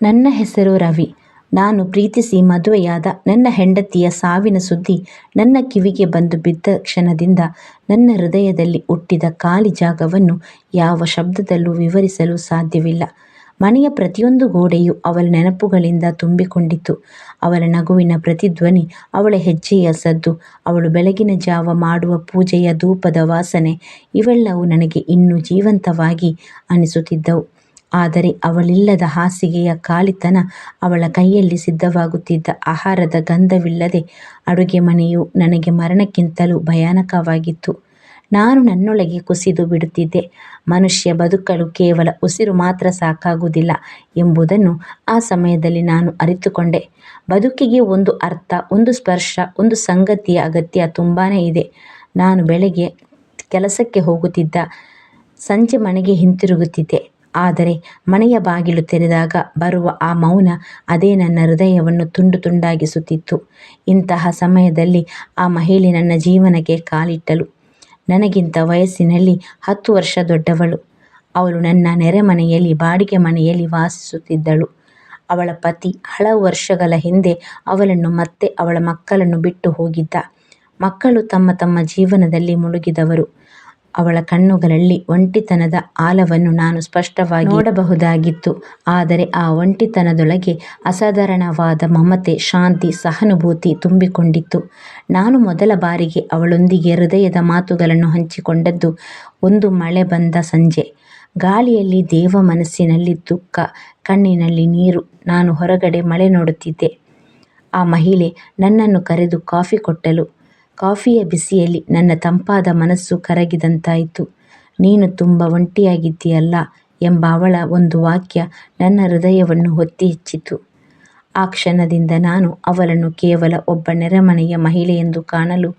ನನ್ನ ಹೆಸರು ರವಿ. ನಾನು ಪ್ರೀತಿಸಿ ಮದುವೆಯಾದ ನನ್ನ ಹೆಂಡತಿಯ ಸಾವಿನ ಸುದ್ದಿ ನನ್ನ ಕಿವಿಗೆ ಬಂದು ಬಿದ್ದ ಕ್ಷಣದಿಂದ ನನ್ನ ಹೃದಯದಲ್ಲಿ ಹುಟ್ಟಿದ ಖಾಲಿ ಜಾಗವನ್ನು ಯಾವ ಶಬ್ದದಲ್ಲೂ ವಿವರಿಸಲು ಸಾಧ್ಯವಿಲ್ಲ. ಮನೆಯ ಪ್ರತಿಯೊಂದು ಗೋಡೆಯೂ ಅವಳ ನೆನಪುಗಳಿಂದ ತುಂಬಿಕೊಂಡಿತ್ತು. ಅವಳ ನಗುವಿನ ಪ್ರತಿಧ್ವನಿ, ಅವಳ ಹೆಜ್ಜೆಯ ಸದ್ದು, ಅವಳು ಬೆಳಗಿನ ಜಾವ ಮಾಡುವ ಪೂಜೆಯ ಧೂಪದ ವಾಸನೆ ಇವೆಲ್ಲವೂ ನನಗೆ ಇನ್ನೂ ಜೀವಂತವಾಗಿ ಅನಿಸುತ್ತಿದ್ದವು. ಆದರೆ ಅವಳಿಲ್ಲದ ಹಾಸಿಗೆಯ ಖಾಲಿತನ, ಅವಳ ಕೈಯಲ್ಲಿ ಸಿದ್ಧವಾಗುತ್ತಿದ್ದ ಆಹಾರದ ಗಂಧವಿಲ್ಲದೆ ಅಡುಗೆ ಮನೆಯು ನನಗೆ ಮರಣಕ್ಕಿಂತಲೂ ಭಯಾನಕವಾಗಿತ್ತು. ನಾನು ನನ್ನೊಳಗೆ ಕುಸಿದು ಬಿಡುತ್ತಿದ್ದೆ. ಮನುಷ್ಯ ಬದುಕಲು ಕೇವಲ ಉಸಿರು ಮಾತ್ರ ಸಾಕಾಗುವುದಿಲ್ಲ ಎಂಬುದನ್ನು ಆ ಸಮಯದಲ್ಲಿ ನಾನು ಅರಿತುಕೊಂಡೆ. ಬದುಕಿಗೆ ಒಂದು ಅರ್ಥ, ಒಂದು ಸ್ಪರ್ಶ, ಒಂದು ಸಂಗತಿಯ ಅಗತ್ಯ ತುಂಬಾ ಇದೆ. ನಾನು ಬೆಳಗ್ಗೆ ಕೆಲಸಕ್ಕೆ ಹೋಗುತ್ತಿದ್ದ, ಸಂಜೆ ಮನೆಗೆ ಹಿಂತಿರುಗುತ್ತಿದ್ದೆ. ಆದರೆ ಮನೆಯ ಬಾಗಿಲು ತೆರೆದಾಗ ಬರುವ ಆ ಮೌನ, ಅದೇ ನನ್ನ ಹೃದಯವನ್ನು ತುಂಡು ತುಂಡಾಗಿಸುತ್ತಿತ್ತು. ಇಂತಹ ಸಮಯದಲ್ಲಿ ಆ ಮಹಿಳೆ ನನ್ನ ಜೀವನಕ್ಕೆ ಕಾಲಿಟ್ಟಳು. ನನಗಿಂತ ವಯಸ್ಸಿನಲ್ಲಿ 10 ವರ್ಷ ದೊಡ್ಡವಳು. ಅವಳು ನನ್ನ ನೆರೆಮನೆಯಲ್ಲಿ ಬಾಡಿಗೆ ಮನೆಯಲ್ಲಿ ವಾಸಿಸುತ್ತಿದ್ದಳು. ಅವಳ ಪತಿ ಹಲವು ವರ್ಷಗಳ ಹಿಂದೆ ಅವಳನ್ನು ಮತ್ತೆ ಅವಳ ಮಕ್ಕಳನ್ನು ಬಿಟ್ಟು ಹೋಗಿದ್ದ. ಮಕ್ಕಳು ತಮ್ಮ ತಮ್ಮ ಜೀವನದಲ್ಲಿ ಮುಳುಗಿದವರು. ಅವಳ ಕಣ್ಣುಗಳಲ್ಲಿ ಒಂಟಿತನದ ಆಳವನ್ನು ನಾನು ಸ್ಪಷ್ಟವಾಗಿ ನೋಡಬಹುದಾಗಿತ್ತು. ಆದರೆ ಆ ಒಂಟಿತನದೊಳಗೆ ಅಸಾಧಾರಣವಾದ ಮಮತೆ, ಶಾಂತಿ, ಸಹಾನುಭೂತಿ ತುಂಬಿಕೊಂಡಿತ್ತು. ನಾನು ಮೊದಲ ಬಾರಿಗೆ ಅವಳೊಂದಿಗೆ ಹೃದಯದ ಮಾತುಗಳನ್ನು ಹಂಚಿಕೊಂಡದ್ದು ಒಂದು ಮಳೆ ಬಂದ ಸಂಜೆ. ಗಾಳಿಯಲ್ಲಿ ದೇವ, ಮನಸ್ಸಿನಲ್ಲಿ ದುಃಖ, ಕಣ್ಣಿನಲ್ಲಿ ನೀರು. ನಾನು ಹೊರಗಡೆ ಮಳೆ ನೋಡುತ್ತಿದ್ದೆ. ಆ ಮಹಿಳೆ ನನ್ನನ್ನು ಕರೆದು ಕಾಫಿ ಕೊಟ್ಟಳು. ಕಾಫಿಯ ಬಿಸಿಯಲ್ಲಿ ನನ್ನ ತಂಪಾದ ಮನಸ್ಸು ಕರಗಿದಂತಾಯಿತು. ನೀನು ತುಂಬ ಒಂಟಿಯಾಗಿದ್ದೀಯಲ್ಲ ಎಂಬ ಅವಳ ಒಂದು ವಾಕ್ಯ ನನ್ನ ಹೃದಯವನ್ನು ಒತ್ತಿ ಹೆಚ್ಚಿತು. ಆ ಕ್ಷಣದಿಂದ ನಾನು ಅವಳನ್ನು ಕೇವಲ ಒಬ್ಬ ನೆರೆಮನೆಯ ಮಹಿಳೆಯೆಂದು ಕಾಣಲು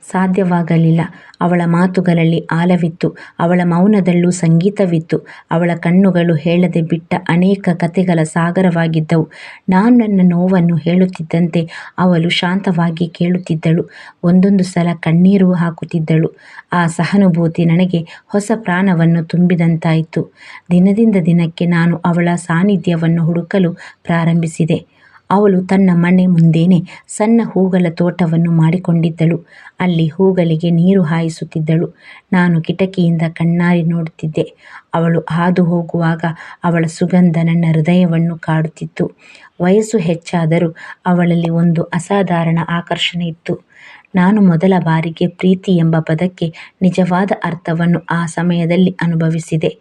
ಸಾಧ್ಯವಾಗಲಿಲ್ಲ. ಅವಳ ಮಾತುಗಳಲ್ಲಿ ಆಳವಿತ್ತು, ಅವಳ ಮೌನದಲ್ಲೂ ಸಂಗೀತವಿತ್ತು. ಅವಳ ಕಣ್ಣುಗಳು ಹೇಳದೆ ಬಿಟ್ಟ ಅನೇಕ ಕಥೆಗಳ ಸಾಗರವಾಗಿದ್ದವು. ನಾನು ನನ್ನ ನೋವನ್ನು ಹೇಳುತ್ತಿದ್ದಂತೆ ಅವಳು ಶಾಂತವಾಗಿ ಕೇಳುತ್ತಿದ್ದಳು. ಒಂದೊಂದು ಸಲ ಕಣ್ಣೀರು ಹಾಕುತ್ತಿದ್ದಳು. ಆ ಸಹಾನುಭೂತಿ ನನಗೆ ಹೊಸ ಪ್ರಾಣವನ್ನು ತುಂಬಿದಂತಾಯಿತು. ದಿನದಿಂದ ದಿನಕ್ಕೆ ನಾನು ಅವಳ ಸಾನ್ನಿಧ್ಯವನ್ನು ಹುಡುಕಲು ಪ್ರಾರಂಭಿಸಿದೆ. ಅವಳು ತನ್ನ ಮನೆ ಮುಂದೇನೆ ಸಣ್ಣ ಹೂಗಳ ತೋಟವನ್ನು ಮಾಡಿಕೊಂಡಿದ್ದಳು. ಅಲ್ಲಿ ಹೂಗಳಿಗೆ ನೀರು ಹಾಯಿಸುತ್ತಿದ್ದಳು. ನಾನು ಕಿಟಕಿಯಿಂದ ಕಣ್ಣಾರಿ ನೋಡುತ್ತಿದ್ದೆ. ಅವಳು ಹಾದು ಹೋಗುವಾಗ ಅವಳ ಸುಗಂಧ ನನ್ನ ಹೃದಯವನ್ನು ಕಾಡುತ್ತಿತ್ತು. ವಯಸ್ಸು ಹೆಚ್ಚಾದರೂ ಅವಳಲ್ಲಿ ಒಂದು ಅಸಾಧಾರಣ ಆಕರ್ಷಣೆ ಇತ್ತು. ನಾನು ಮೊದಲ ಬಾರಿಗೆ ಪ್ರೀತಿ ಎಂಬ ಪದಕ್ಕೆ ನಿಜವಾದ ಅರ್ಥವನ್ನು ಆ ಸಮಯದಲ್ಲಿ ಅನುಭವಿಸಿದೆ.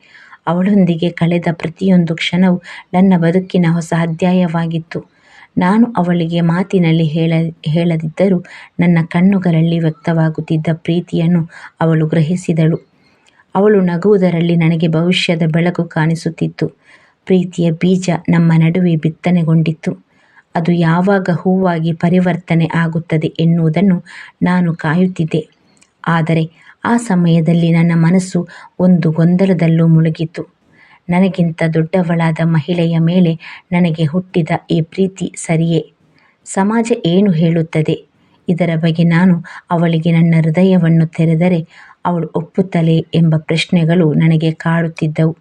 ಅವಳೊಂದಿಗೆ ಕಳೆದ ಪ್ರತಿಯೊಂದು ಕ್ಷಣವೂ ನನ್ನ ಬದುಕಿನ ಹೊಸ ಅಧ್ಯಾಯವಾಗಿತ್ತು. ನಾನು ಅವಳಿಗೆ ಮಾತಿನಲ್ಲಿ ಹೇಳದಿದ್ದರೂ ನನ್ನ ಕಣ್ಣುಗಳಲ್ಲಿ ವ್ಯಕ್ತವಾಗುತ್ತಿದ್ದ ಪ್ರೀತಿಯನ್ನು ಅವಳು ಗ್ರಹಿಸಿದಳು. ಅವಳು ನಗುವುದರಲ್ಲಿ ನನಗೆ ಭವಿಷ್ಯದ ಬೆಳಕು ಕಾಣಿಸುತ್ತಿತ್ತು. ಪ್ರೀತಿಯ ಬೀಜ ನಮ್ಮ ನಡುವೆ ಬಿತ್ತನೆಗೊಂಡಿತ್ತು. ಅದು ಯಾವಾಗ ಹೂವಾಗಿ ಪರಿವರ್ತನೆ ಆಗುತ್ತದೆ ಎನ್ನುವುದನ್ನು ನಾನು ಕಾಯುತ್ತಿದ್ದೆ. ಆದರೆ ಆ ಸಮಯದಲ್ಲಿ ನನ್ನ ಮನಸ್ಸು ಒಂದು ಗೊಂದಲದಲ್ಲೂ ಮುಳುಗಿತ್ತು. ನನಗಿಂತ ದೊಡ್ಡವಳಾದ ಮಹಿಳೆಯ ಮೇಲೆ ನನಗೆ ಹುಟ್ಟಿದ ಈ ಪ್ರೀತಿ ಸರಿಯೇ? ಸಮಾಜ ಏನು ಹೇಳುತ್ತದೆ? ಇದರ ಬಗ್ಗೆ ನಾನು ಅವಳಿಗೆ ನನ್ನ ಹೃದಯವನ್ನು ತೆರೆದರೆ ಅವಳು ಒಪ್ಪುತ್ತಲೇ ಎಂಬ ಪ್ರಶ್ನೆಗಳು ನನಗೆ ಕಾಡುತ್ತಿದ್ದವು.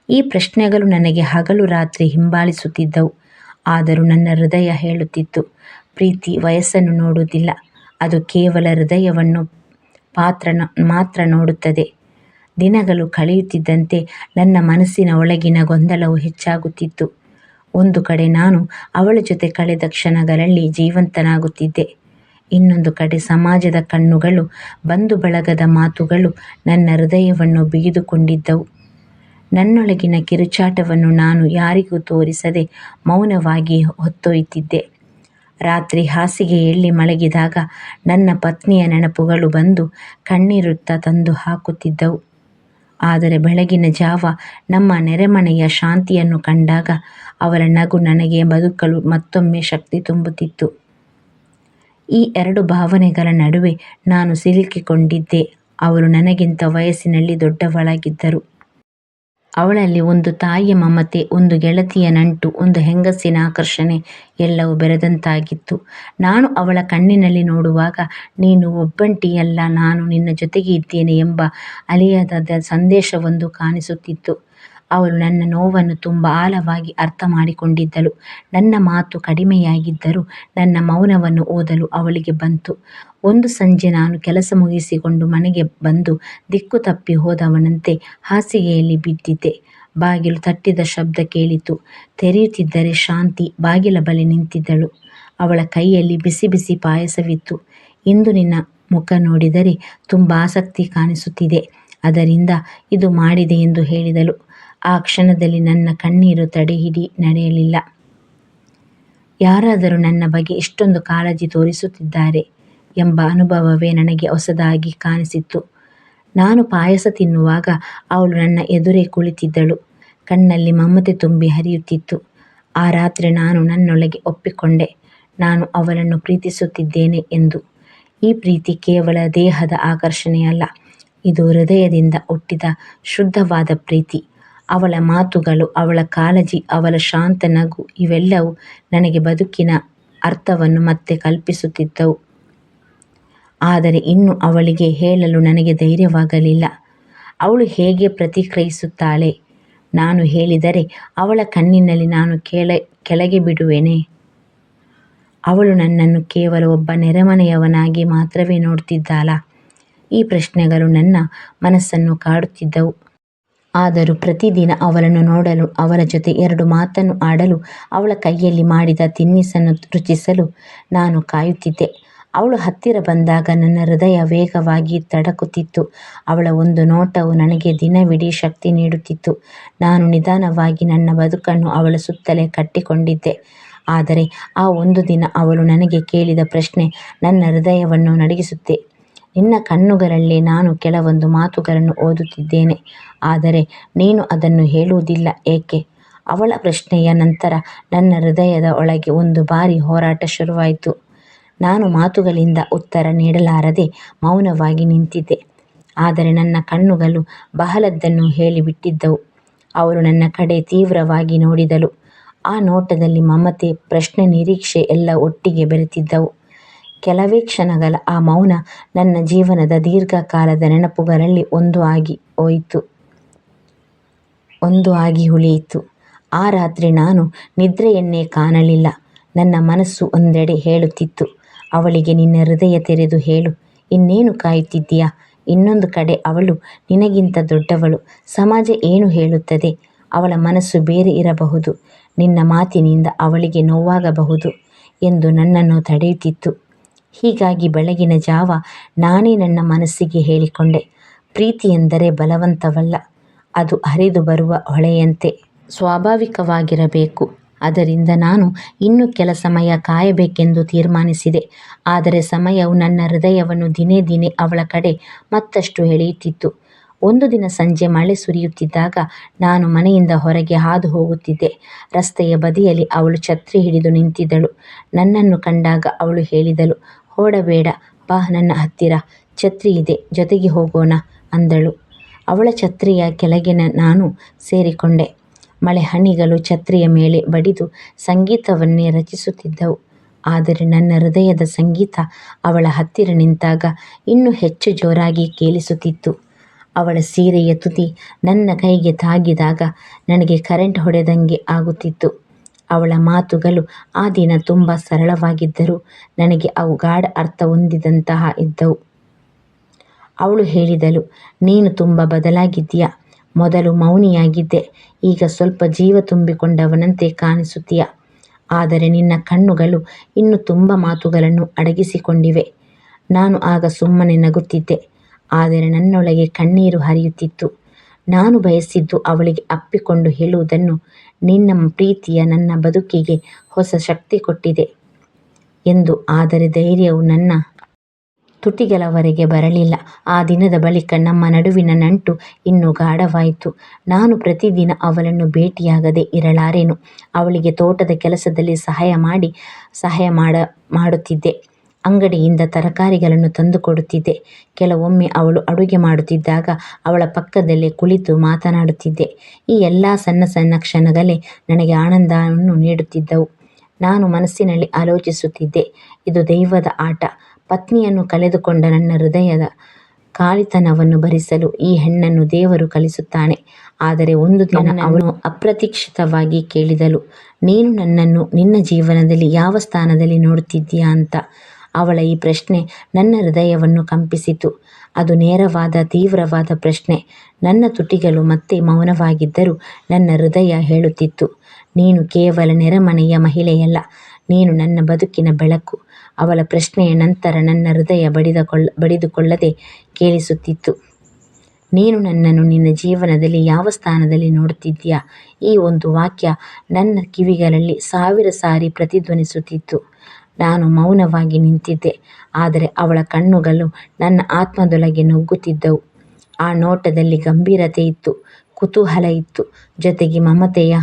ಈ ಪ್ರಶ್ನೆಗಳು ನನಗೆ ಹಗಲು ರಾತ್ರಿ ಹಿಂಬಾಲಿಸುತ್ತಿದ್ದವು. ಆದರೂ ನನ್ನ ಹೃದಯ ಹೇಳುತ್ತಿತ್ತು, ಪ್ರೀತಿ ವಯಸ್ಸನ್ನು ನೋಡುವುದಿಲ್ಲ, ಅದು ಕೇವಲ ಹೃದಯವನ್ನು ಮಾತ್ರ ನೋಡುತ್ತದೆ. ದಿನಗಳು ಕಳೆಯುತ್ತಿದ್ದಂತೆ ನನ್ನ ಮನಸ್ಸಿನ ಒಳಗಿನ ಗೊಂದಲವು ಹೆಚ್ಚಾಗುತ್ತಿತ್ತು. ಒಂದು ಕಡೆ ನಾನು ಅವಳ ಜೊತೆ ಕಳೆದ ಕ್ಷಣಗಳಲ್ಲಿ ಜೀವಂತನಾಗುತ್ತಿದ್ದೆ. ಇನ್ನೊಂದು ಕಡೆ ಸಮಾಜದ ಕಣ್ಣುಗಳು, ಬಂಧು ಬಳಗದ ಮಾತುಗಳು ನನ್ನ ಹೃದಯವನ್ನು ಬಿಗಿದುಕೊಂಡಿದ್ದವು. ನನ್ನೊಳಗಿನ ಕಿರುಚಾಟವನ್ನು ನಾನು ಯಾರಿಗೂ ತೋರಿಸದೆ ಮೌನವಾಗಿ ಹೊತ್ತೊಯ್ಯುತ್ತಿದ್ದೆ. ರಾತ್ರಿ ಹಾಸಿಗೆಯಲ್ಲಿ ಮಲಗಿದಾಗ ನನ್ನ ಪತ್ನಿಯ ನೆನಪುಗಳು ಬಂದು ಕಣ್ಣೀರುತ್ತಾ ತಂದು ಹಾಕುತ್ತಿದ್ದವು. ಆದರೆ ಬೆಳಗಿನ ಜಾವ ನಮ್ಮ ನೆರೆಮನೆಯ ಶಾಂತಿಯನ್ನು ಕಂಡಾಗ ಅವಳ ನಗು ನನಗೆ ಬದುಕಲು ಮತ್ತೊಮ್ಮೆ ಶಕ್ತಿ ತುಂಬುತ್ತಿತ್ತು. ಈ ಎರಡು ಭಾವನೆಗಳ ನಡುವೆ ನಾನು ಸಿಲುಕಿಕೊಂಡಿದ್ದೆ. ಅವಳು ನನಗಿಂತ ವಯಸ್ಸಿನಲ್ಲಿ ದೊಡ್ಡವಳಾಗಿದ್ದರು. ಅವಳಲ್ಲಿ ಒಂದು ತಾಯಿಯ ಮಮತೆ, ಒಂದು ಗೆಳತಿಯ ನಂಟು, ಒಂದು ಹೆಂಗಸಿನ ಆಕರ್ಷಣೆ ಎಲ್ಲವೂ ಬೆರೆದಂತಾಗಿತ್ತು. ನಾನು ಅವಳ ಕಣ್ಣಿನಲ್ಲಿ ನೋಡುವಾಗ, ನೀನು ಒಬ್ಬಂಟಿಯಲ್ಲ, ನಾನು ನಿನ್ನ ಜೊತೆಗೆ ಇದ್ದೇನೆ ಎಂಬ ಅಳಿಯದಾದ ಸಂದೇಶವೊಂದು ಕಾಣಿಸುತ್ತಿತ್ತು. ಅವಳು ನನ್ನ ನೋವನ್ನು ತುಂಬ ಆಳವಾಗಿ ಅರ್ಥ ಮಾಡಿಕೊಂಡಿದ್ದಳು. ನನ್ನ ಮಾತು ಕಡಿಮೆಯಾಗಿದ್ದರೂ ನನ್ನ ಮೌನವನ್ನು ಓದಲು ಅವಳಿಗೆ ಬಂತು. ಒಂದು ಸಂಜೆ ನಾನು ಕೆಲಸ ಮುಗಿಸಿಕೊಂಡು ಮನೆಗೆ ಬಂದು ದಿಕ್ಕು ತಪ್ಪಿ ಹೋದವನಂತೆ ಹಾಸಿಗೆಯಲ್ಲಿ ಬಿದ್ದಿದ್ದೆ. ಬಾಗಿಲು ತಟ್ಟಿದ ಶಬ್ದ ಕೇಳಿತು. ತೆರೆಯುತ್ತಿದ್ದರೆ ಶಾಂತಿ ಬಾಗಿಲ ಬಳಿ ನಿಂತಿದ್ದಳು. ಅವಳ ಕೈಯಲ್ಲಿ ಬಿಸಿ ಬಿಸಿ ಪಾಯಸವಿತ್ತು. ಇಂದು ನಿನ್ನ ಮುಖ ನೋಡಿದರೆ ತುಂಬ ಆಸಕ್ತಿ ಕಾಣಿಸುತ್ತಿದೆ, ಅದರಿಂದ ಇದು ಮಾಡಿದೆ ಎಂದು ಹೇಳಿದಳು. ಆ ಕ್ಷಣದಲ್ಲಿ ನನ್ನ ಕಣ್ಣೀರು ನಡೆಯಲಿಲ್ಲ. ಯಾರಾದರೂ ನನ್ನ ಬಗ್ಗೆ ಇಷ್ಟೊಂದು ಕಾಳಜಿ ತೋರಿಸುತ್ತಿದ್ದಾರೆ ಎಂಬ ಅನುಭವವೇ ನನಗೆ ಹೊಸದಾಗಿ ಕಾಣಿಸಿತ್ತು. ನಾನು ಪಾಯಸ ತಿನ್ನುವಾಗ ಅವಳು ನನ್ನ ಎದುರೇ ಕುಳಿತಿದ್ದಳು. ಕಣ್ಣಲ್ಲಿ ಮಮತೆ ತುಂಬಿ ಹರಿಯುತ್ತಿತ್ತು. ಆ ರಾತ್ರಿ ನಾನು ನನ್ನೊಳಗೆ ಒಪ್ಪಿಕೊಂಡೆ, ನಾನು ಅವಳನ್ನು ಪ್ರೀತಿಸುತ್ತಿದ್ದೇನೆ ಎಂದು. ಈ ಪ್ರೀತಿ ಕೇವಲ ದೇಹದ ಆಕರ್ಷಣೆಯಲ್ಲ, ಇದು ಹೃದಯದಿಂದ ಹುಟ್ಟಿದ ಶುದ್ಧವಾದ ಪ್ರೀತಿ. ಅವಳ ಮಾತುಗಳು, ಅವಳ ಕಾಳಜಿ, ಅವಳ ಶಾಂತ ನಗು ಇವೆಲ್ಲವೂ ನನಗೆ ಬದುಕಿನ ಅರ್ಥವನ್ನು ಮತ್ತೆ ಕಲ್ಪಿಸುತ್ತಿದ್ದವು. ಆದರೆ ಇನ್ನು ಅವಳಿಗೆ ಹೇಳಲು ನನಗೆ ಧೈರ್ಯವಾಗಲಿಲ್ಲ. ಅವಳು ಹೇಗೆ ಪ್ರತಿಕ್ರಿಯಿಸುತ್ತಾಳೆ? ನಾನು ಹೇಳಿದರೆ ಅವಳ ಕಣ್ಣಿನಲ್ಲಿ ನಾನು ಕೆಳಗೆ ಬಿಡುವೆನೇ? ಅವಳು ನನ್ನನ್ನು ಕೇವಲ ಒಬ್ಬ ನೆರೆಮನೆಯವನಾಗಿ ಮಾತ್ರವೇ ನೋಡ್ತಿದ್ದಾಳಾ? ಈ ಪ್ರಶ್ನೆಗಳು ನನ್ನ ಮನಸ್ಸನ್ನು ಕಾಡುತ್ತಿದ್ದವು. ಆದರೂ ಪ್ರತಿದಿನ ಅವಳನ್ನು ನೋಡಲು, ಅವಳ ಜೊತೆ 2 ಮಾತನ್ನು ಆಡಲು, ಅವಳ ಕೈಯಲ್ಲಿ ಮಾಡಿದ ತಿನಿಸನ್ನು ರುಚಿಸಲು ನಾನು ಕಾಯುತ್ತಿದ್ದೆ. ಅವಳು ಹತ್ತಿರ ಬಂದಾಗ ನನ್ನ ಹೃದಯ ವೇಗವಾಗಿ ತಡಕುತ್ತಿತ್ತು. ಅವಳ ಒಂದು ನೋಟವು ನನಗೆ ದಿನವಿಡೀ ಶಕ್ತಿ ನೀಡುತ್ತಿತ್ತು. ನಾನು ನಿಧಾನವಾಗಿ ನನ್ನ ಬದುಕನ್ನು ಅವಳ ಸುತ್ತಲೇ ಕಟ್ಟಿಕೊಂಡಿದ್ದೆ. ಆದರೆ ಆ ಒಂದು ದಿನ ಅವಳು ನನಗೆ ಕೇಳಿದ ಪ್ರಶ್ನೆ ನನ್ನ ಹೃದಯವನ್ನು ನಡುಗಿಸುತ್ತೆ. ನಿನ್ನ ಕಣ್ಣುಗಳಲ್ಲೇ ನಾನು ಕೆಲವೊಂದು ಮಾತುಗಳನ್ನು ಓದುತ್ತಿದ್ದೇನೆ, ಆದರೆ ನೀನು ಅದನ್ನು ಹೇಳುವುದಿಲ್ಲ ಏಕೆ? ಅವಳ ಪ್ರಶ್ನೆಯ ನಂತರ ನನ್ನ ಹೃದಯದ ಒಳಗೆ ಒಂದು ಭಾರಿ ಹೋರಾಟ ಶುರುವಾಯಿತು. ನಾನು ಮಾತುಗಳಿಂದ ಉತ್ತರ ನೀಡಲಾರದೆ ಮೌನವಾಗಿ ನಿಂತಿದ್ದೆ. ಆದರೆ ನನ್ನ ಕಣ್ಣುಗಳು ಬಹಳದ್ದನ್ನು ಹೇಳಿಬಿಟ್ಟಿದ್ದವು. ಅವಳು ನನ್ನ ಕಡೆ ತೀವ್ರವಾಗಿ ನೋಡಿದಳು. ಆ ನೋಟದಲ್ಲಿ ಮಮತೆ, ಪ್ರಶ್ನೆ, ನಿರೀಕ್ಷೆ ಎಲ್ಲ ಒಟ್ಟಿಗೆ ಬೆರೆತಿದ್ದವು. ಕೆಲವೇ ಕ್ಷಣಗಳ ಆ ಮೌನ ನನ್ನ ಜೀವನದ ದೀರ್ಘಕಾಲದ ನೆನಪುಗಳಲ್ಲಿ ಒಂದು ಆಗಿ ಉಳಿಯಿತು. ಆ ರಾತ್ರಿ ನಾನು ನಿದ್ರೆಯನ್ನೇ ಕಾಣಲಿಲ್ಲ. ನನ್ನ ಮನಸ್ಸು ಒಂದೆಡೆ ಹೇಳುತ್ತಿತ್ತು, ಅವಳಿಗೆ ನಿನ್ನ ಹೃದಯ ತೆರೆದು ಹೇಳು, ಇನ್ನೇನು ಕಾಯುತ್ತಿದ್ದೀಯಾ? ಇನ್ನೊಂದು ಕಡೆ ಅವಳು ನಿನಗಿಂತ ದೊಡ್ಡವಳು, ಸಮಾಜ ಏನು ಹೇಳುತ್ತದೆ? ಅವಳ ಮನಸ್ಸು ಬೇರೆ ಇರಬಹುದು, ನಿನ್ನ ಮಾತಿನಿಂದ ಅವಳಿಗೆ ನೋವಾಗಬಹುದು ಎಂದು ನನ್ನನ್ನು ತಡೆಯುತ್ತಿತ್ತು. ಹೀಗಾಗಿ ಬೆಳಗಿನ ಜಾವ ನಾನೇ ನನ್ನ ಮನಸ್ಸಿಗೆ ಹೇಳಿಕೊಂಡೆ, ಪ್ರೀತಿ ಎಂದರೆ ಬಲವಂತವಲ್ಲ, ಅದು ಹರಿದು ಬರುವ ಹೊಳೆಯಂತೆ ಸ್ವಾಭಾವಿಕವಾಗಿರಬೇಕು. ಅದರಿಂದ ನಾನು ಇನ್ನೂ ಕೆಲ ಸಮಯ ಕಾಯಬೇಕೆಂದು ತೀರ್ಮಾನಿಸಿದೆ. ಆದರೆ ಸಮಯವು ನನ್ನ ಹೃದಯವನ್ನು ದಿನೇ ದಿನೇ ಅವಳ ಕಡೆ ಮತ್ತಷ್ಟು ಎಳೆಯುತ್ತಿತ್ತು. ಒಂದು ದಿನ ಸಂಜೆ ಮಳೆ ಸುರಿಯುತ್ತಿದ್ದಾಗ ನಾನು ಮನೆಯಿಂದ ಹೊರಗೆ ಹಾದು ಹೋಗುತ್ತಿದ್ದೆ. ರಸ್ತೆಯ ಬದಿಯಲ್ಲಿ ಅವಳು ಛತ್ರಿ ಹಿಡಿದು ನಿಂತಿದ್ದಳು. ನನ್ನನ್ನು ಕಂಡಾಗ ಅವಳು ಹೇಳಿದಳು, ಓಡಬೇಡ, ಬಾ ನನ್ನ ಹತ್ತಿರ, ಛತ್ರಿ ಇದೆ, ಜೊತೆಗೆ ಹೋಗೋಣ ಅಂದಳು. ಅವಳ ಛತ್ರಿಯ ಕೆಳಗೆ ನಾನು ಸೇರಿಕೊಂಡೆ. ಮಳೆ ಹನಿಗಳು ಛತ್ರಿಯ ಮೇಲೆ ಬಡಿದು ಸಂಗೀತವನ್ನೇ ರಚಿಸುತ್ತಿದ್ದವು. ಆದರೆ ನನ್ನ ಹೃದಯದ ಸಂಗೀತ ಅವಳ ಹತ್ತಿರ ನಿಂತಾಗ ಇನ್ನೂ ಹೆಚ್ಚು ಜೋರಾಗಿ ಕೇಳಿಸುತ್ತಿತ್ತು. ಅವಳ ಸೀರೆಯ ತುದಿ ನನ್ನ ಕೈಗೆ ತಾಗಿದಾಗ ನನಗೆ ಕರೆಂಟ್ ಹೊಡೆದಂಗೆ ಆಗುತ್ತಿತ್ತು. ಅವಳ ಮಾತುಗಳು ಆ ದಿನ ತುಂಬ ಸರಳವಾಗಿದ್ದರೂ ನನಗೆ ಅವು ಗಾಢ ಅರ್ಥ ಹೊಂದಿದಂತಹ ಇದ್ದವು. ಅವಳು ಹೇಳಿದಳು, ನೀನು ತುಂಬ ಬದಲಾಗಿದ್ದೀಯ. ಮೊದಲು ಮೌನಿಯಾಗಿದ್ದೆ, ಈಗ ಸ್ವಲ್ಪ ಜೀವ ತುಂಬಿಕೊಂಡವನಂತೆ ಕಾಣಿಸುತ್ತೀಯ. ಆದರೆ ನಿನ್ನ ಕಣ್ಣುಗಳು ಇನ್ನೂ ತುಂಬ ಮಾತುಗಳನ್ನು ಅಡಗಿಸಿಕೊಂಡಿವೆ. ನಾನು ಆಗ ಸುಮ್ಮನೆ ನಗುತ್ತಿದ್ದೆ, ಆದರೆ ನನ್ನೊಳಗೆ ಕಣ್ಣೀರು ಹರಿಯುತ್ತಿತ್ತು. ನಾನು ಬಯಸಿದ್ದು ಅವಳಿಗೆ ಅಪ್ಪಿಕೊಂಡು ಹೇಳುವುದನ್ನು, ನಿನ್ನ ಪ್ರೀತಿಯ ನನ್ನ ಬದುಕಿಗೆ ಹೊಸ ಶಕ್ತಿ ಕೊಟ್ಟಿದೆ ಎಂದು. ಆದರೆ ಧೈರ್ಯವು ನನ್ನ ತುಟಿಗಳವರೆಗೆ ಬರಲಿಲ್ಲ. ಆ ದಿನದ ಬಳಿಕ ನಮ್ಮ ನಡುವಿನ ನಂಟು ಇನ್ನೂ ಗಾಢವಾಯಿತು. ನಾನು ಪ್ರತಿದಿನ ಅವಳನ್ನು ಭೇಟಿಯಾಗದೆ ಇರಲಾರೆನು. ಅವಳಿಗೆ ತೋಟದ ಕೆಲಸದಲ್ಲಿ ಸಹಾಯ ಮಾಡುತ್ತಿದ್ದೆ. ಅಂಗಡಿಯಿಂದ ತರಕಾರಿಗಳನ್ನು ತಂದುಕೊಡುತ್ತಿದ್ದೆ. ಕೆಲವೊಮ್ಮೆ ಅವಳು ಅಡುಗೆ ಮಾಡುತ್ತಿದ್ದಾಗ ಅವಳ ಪಕ್ಕದಲ್ಲೇ ಕುಳಿತು ಮಾತನಾಡುತ್ತಿದ್ದೆ. ಈ ಎಲ್ಲ ಸಣ್ಣ ಸಣ್ಣ ಕ್ಷಣಗಳೇ ನನಗೆ ಆನಂದವನ್ನು ನೀಡುತ್ತಿದ್ದವು. ನಾನು ಮನಸ್ಸಿನಲ್ಲಿ ಆಲೋಚಿಸುತ್ತಿದ್ದೆ, ಇದು ದೈವದ ಆಟ. ಪತ್ನಿಯನ್ನು ಕಳೆದುಕೊಂಡ ನನ್ನ ಹೃದಯದ ಖಾಲಿತನವನ್ನು ಭರಿಸಲು ಈ ಹೆಣ್ಣನ್ನು ದೇವರು ಕಳಿಸುತ್ತಾನೆ. ಆದರೆ ಒಂದು ದಿನ ಅವಳು ಅಪ್ರತೀಕ್ಷಿತವಾಗಿ ಕೇಳಿದಳು, ನೀನು ನನ್ನನ್ನು ನಿನ್ನ ಜೀವನದಲ್ಲಿ ಯಾವ ಸ್ಥಾನದಲ್ಲಿ ನೋಡುತ್ತಿದ್ದೀಯಾ ಅಂತ. ಅವಳ ಈ ಪ್ರಶ್ನೆ ನನ್ನ ಹೃದಯವನ್ನು ಕಂಪಿಸಿತು. ಅದು ನೇರವಾದ, ತೀವ್ರವಾದ ಪ್ರಶ್ನೆ. ನನ್ನ ತುಟಿಗಳು ಮತ್ತೆ ಮೌನವಾಗಿದ್ದರೂ ನನ್ನ ಹೃದಯ ಹೇಳುತ್ತಿತ್ತು, ನೀನು ಕೇವಲ ನೆರೆಮನೆಯ ಮಹಿಳೆಯಲ್ಲ, ನೀನು ನನ್ನ ಬದುಕಿನ ಬೆಳಕು. ಅವಳ ಪ್ರಶ್ನೆಯ ನಂತರ ನನ್ನ ಹೃದಯ ಬಡಿದುಕೊಳ್ಳದೆ ಕೇಳಿಸುತ್ತಿತ್ತು, ನೀನು ನನ್ನನ್ನು ನಿನ್ನ ಜೀವನದಲ್ಲಿ ಯಾವ ಸ್ಥಾನದಲ್ಲಿ ನೋಡುತ್ತಿದ್ದೀಯಾ. ಈ ಒಂದು ವಾಕ್ಯ ನನ್ನ ಕಿವಿಗಳಲ್ಲಿ 1000 ಸಾರಿ ಪ್ರತಿಧ್ವನಿಸುತ್ತಿತ್ತು. ನಾನು ಮೌನವಾಗಿ ನಿಂತಿದ್ದೆ, ಆದರೆ ಅವಳ ಕಣ್ಣುಗಳು ನನ್ನ ಆತ್ಮದೊಳಗೆ ನುಗ್ಗುತ್ತಿದ್ದವು. ಆ ನೋಟದಲ್ಲಿ ಗಂಭೀರತೆ ಇತ್ತು, ಕುತೂಹಲ ಇತ್ತು, ಜೊತೆಗೆ ಮಮತೆಯ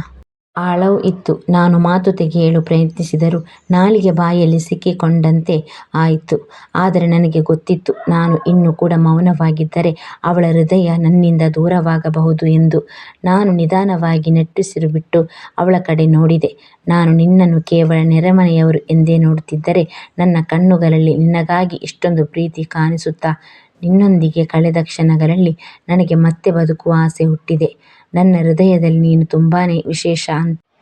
ಆಳವೂ ಇತ್ತು. ನಾನು ಮಾತು ತೆಗೆಯಲು ಪ್ರಯತ್ನಿಸಿದರೂ ನಾಲಿಗೆ ಬಾಯಲ್ಲಿ ಸಿಕ್ಕಿಕೊಂಡಂತೆ ಆಯಿತು. ಆದರೆ ನನಗೆ ಗೊತ್ತಿತ್ತು, ನಾನು ಇನ್ನೂ ಕೂಡ ಮೌನವಾಗಿದ್ದರೆ ಅವಳ ಹೃದಯ ನನ್ನಿಂದ ದೂರವಾಗಬಹುದು ಎಂದು. ನಾನು ನಿಧಾನವಾಗಿ ನಿಟ್ಟುಸಿರು ಬಿಟ್ಟು ಅವಳ ಕಡೆ ನೋಡಿದೆ. ನಾನು ನಿನ್ನನ್ನು ಕೇವಲ ನೆರೆಮನೆಯವರು ಎಂದೇ ನೋಡುತ್ತಿದ್ದರೆ ನನ್ನ ಕಣ್ಣುಗಳಲ್ಲಿ ನಿನಗಾಗಿ ಇಷ್ಟೊಂದು ಪ್ರೀತಿ ಕಾಣಿಸುತ್ತಾ. ನಿನ್ನೊಂದಿಗೆ ಕಳೆದ ಕ್ಷಣಗಳಲ್ಲಿ ನನಗೆ ಮತ್ತೆ ಬದುಕುವ ಆಸೆ ಹುಟ್ಟಿದೆ. ನನ್ನ ಹೃದಯದಲ್ಲಿ ನೀನು ತುಂಬಾನೇ ವಿಶೇಷ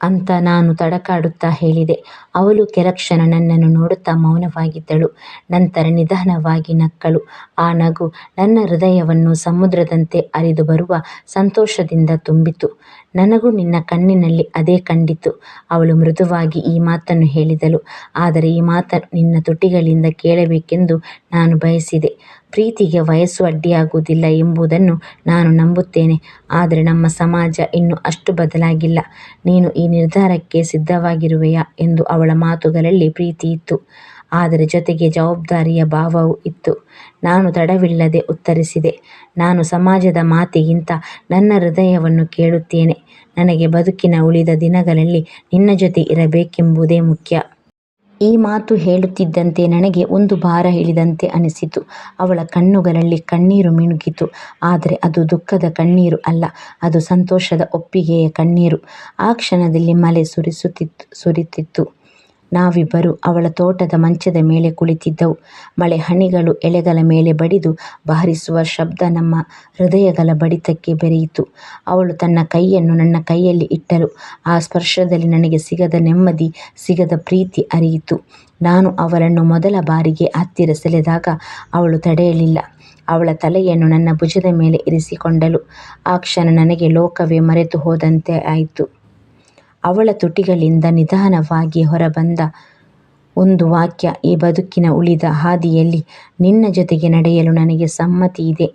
ಅಂತ ನಾನು ತಡಕಾಡುತ್ತಾ ಹೇಳಿದೆ. ಅವಳು ಕೆಲ ಕ್ಷಣ ನನ್ನನ್ನು ನೋಡುತ್ತಾ ಮೌನವಾಗಿದ್ದಳು. ನಂತರ ನಿಧಾನವಾಗಿ ನಕ್ಕಳು. ಆ ನಗು ನನ್ನ ಹೃದಯವನ್ನು ಸಮುದ್ರದಂತೆ ಹರಿದು ಬರುವ ಸಂತೋಷದಿಂದ ತುಂಬಿತು. ನನಗೂ ನಿನ್ನ ಕಣ್ಣಿನಲ್ಲಿ ಅದೇ ಕಂಡಿತು. ಅವಳು ಮೃದುವಾಗಿ ಈ ಮಾತನ್ನು ಹೇಳಿದಳು, ಆದರೆ ಈ ಮಾತನ್ನು ನಿನ್ನ ತುಟಿಗಳಿಂದ ಕೇಳಬೇಕೆಂದು ನಾನು ಬಯಸಿದೆ. ಪ್ರೀತಿಗೆ ವಯಸ್ಸು ಅಡ್ಡಿಯಾಗುವುದಿಲ್ಲ ಎಂಬುದನ್ನು ನಾನು ನಂಬುತ್ತೇನೆ. ಆದರೆ ನಮ್ಮ ಸಮಾಜ ಇನ್ನೂ ಅಷ್ಟು ಬದಲಾಗಿಲ್ಲ. ನೀನು ಈ ನಿರ್ಧಾರಕ್ಕೆ ಸಿದ್ಧವಾಗಿರುವೆಯಾ ಎಂದು ಅವಳ ಮಾತುಗಳಲ್ಲಿ ಪ್ರೀತಿ ಇತ್ತು, ಆದರೆ ಜೊತೆಗೆ ಜವಾಬ್ದಾರಿಯ ಭಾವವೂ ಇತ್ತು. ನಾನು ತಡವಿಲ್ಲದೆ ಉತ್ತರಿಸಿದೆ, ನಾನು ಸಮಾಜದ ಮಾತಿಗಿಂತ ನನ್ನ ಹೃದಯವನ್ನು ಕೇಳುತ್ತೇನೆ. ನನಗೆ ಬದುಕಿನ ಉಳಿದ ದಿನಗಳಲ್ಲಿ ನಿನ್ನ ಜೊತೆ ಇರಬೇಕೆಂಬುದೇ ಮುಖ್ಯ. ಈ ಮಾತು ಹೇಳುತ್ತಿದ್ದಂತೆ ನನಗೆ ಒಂದು ಭಾರ ಇಳಿದಂತೆ ಅನಿಸಿತು. ಅವಳ ಕಣ್ಣುಗಳಲ್ಲಿ ಕಣ್ಣೀರು ಮಿನುಗಿತು, ಆದರೆ ಅದು ದುಃಖದ ಕಣ್ಣೀರು ಅಲ್ಲ, ಅದು ಸಂತೋಷದ ಒಪ್ಪಿಗೆಯ ಕಣ್ಣೀರು. ಆ ಕ್ಷಣದಲ್ಲಿ ಮಳೆ ಸುರಿತಿತ್ತು. ನಾವಿಬ್ಬರು ಅವಳ ತೋಟದ ಮಂಚದ ಮೇಲೆ ಕುಳಿತಿದ್ದೆವು. ಮಳೆ ಹನಿಗಳು ಎಲೆಗಳ ಮೇಲೆ ಬಡಿದು ಬಾರಿಸುವ ಶಬ್ದ ನಮ್ಮ ಹೃದಯಗಳ ಬಡಿತಕ್ಕೆ ಬೆರೆಯಿತು. ಅವಳು ತನ್ನ ಕೈಯನ್ನು ನನ್ನ ಕೈಯಲ್ಲಿ ಇಟ್ಟಳು. ಆ ಸ್ಪರ್ಶದಲ್ಲಿ ನನಗೆ ಸಿಗದ ನೆಮ್ಮದಿ, ಸಿಗದ ಪ್ರೀತಿ ಅರಿಯಿತು. ನಾನು ಅವಳನ್ನು ಮೊದಲ ಬಾರಿಗೆ ಹತ್ತಿರ ಸೆಳೆದಾಗ ಅವಳು ತಡೆಯಲಿಲ್ಲ. ಅವಳ ತಲೆಯನ್ನು ನನ್ನ ಭುಜದ ಮೇಲೆ ಇರಿಸಿಕೊಂಡಳು. ಆ ಕ್ಷಣ ನನಗೆ ಲೋಕವೇ ಮರೆತು ಹೋದಂತೆ ಆಯಿತು. ಅವಳ ತುಟಿಗಳಿಂದ ನಿಧಾನವಾಗಿ ಹೊರಬಂದ ಒಂದು ವಾಕ್ಯ, ಈ ಬದುಕಿನ ಉಳಿದ ಹಾದಿಯಲ್ಲಿ ನಿನ್ನ ಜೊತೆಗೆ ನಡೆಯಲು ನನಗೆ ಸಮ್ಮತಿ ಇದೆ.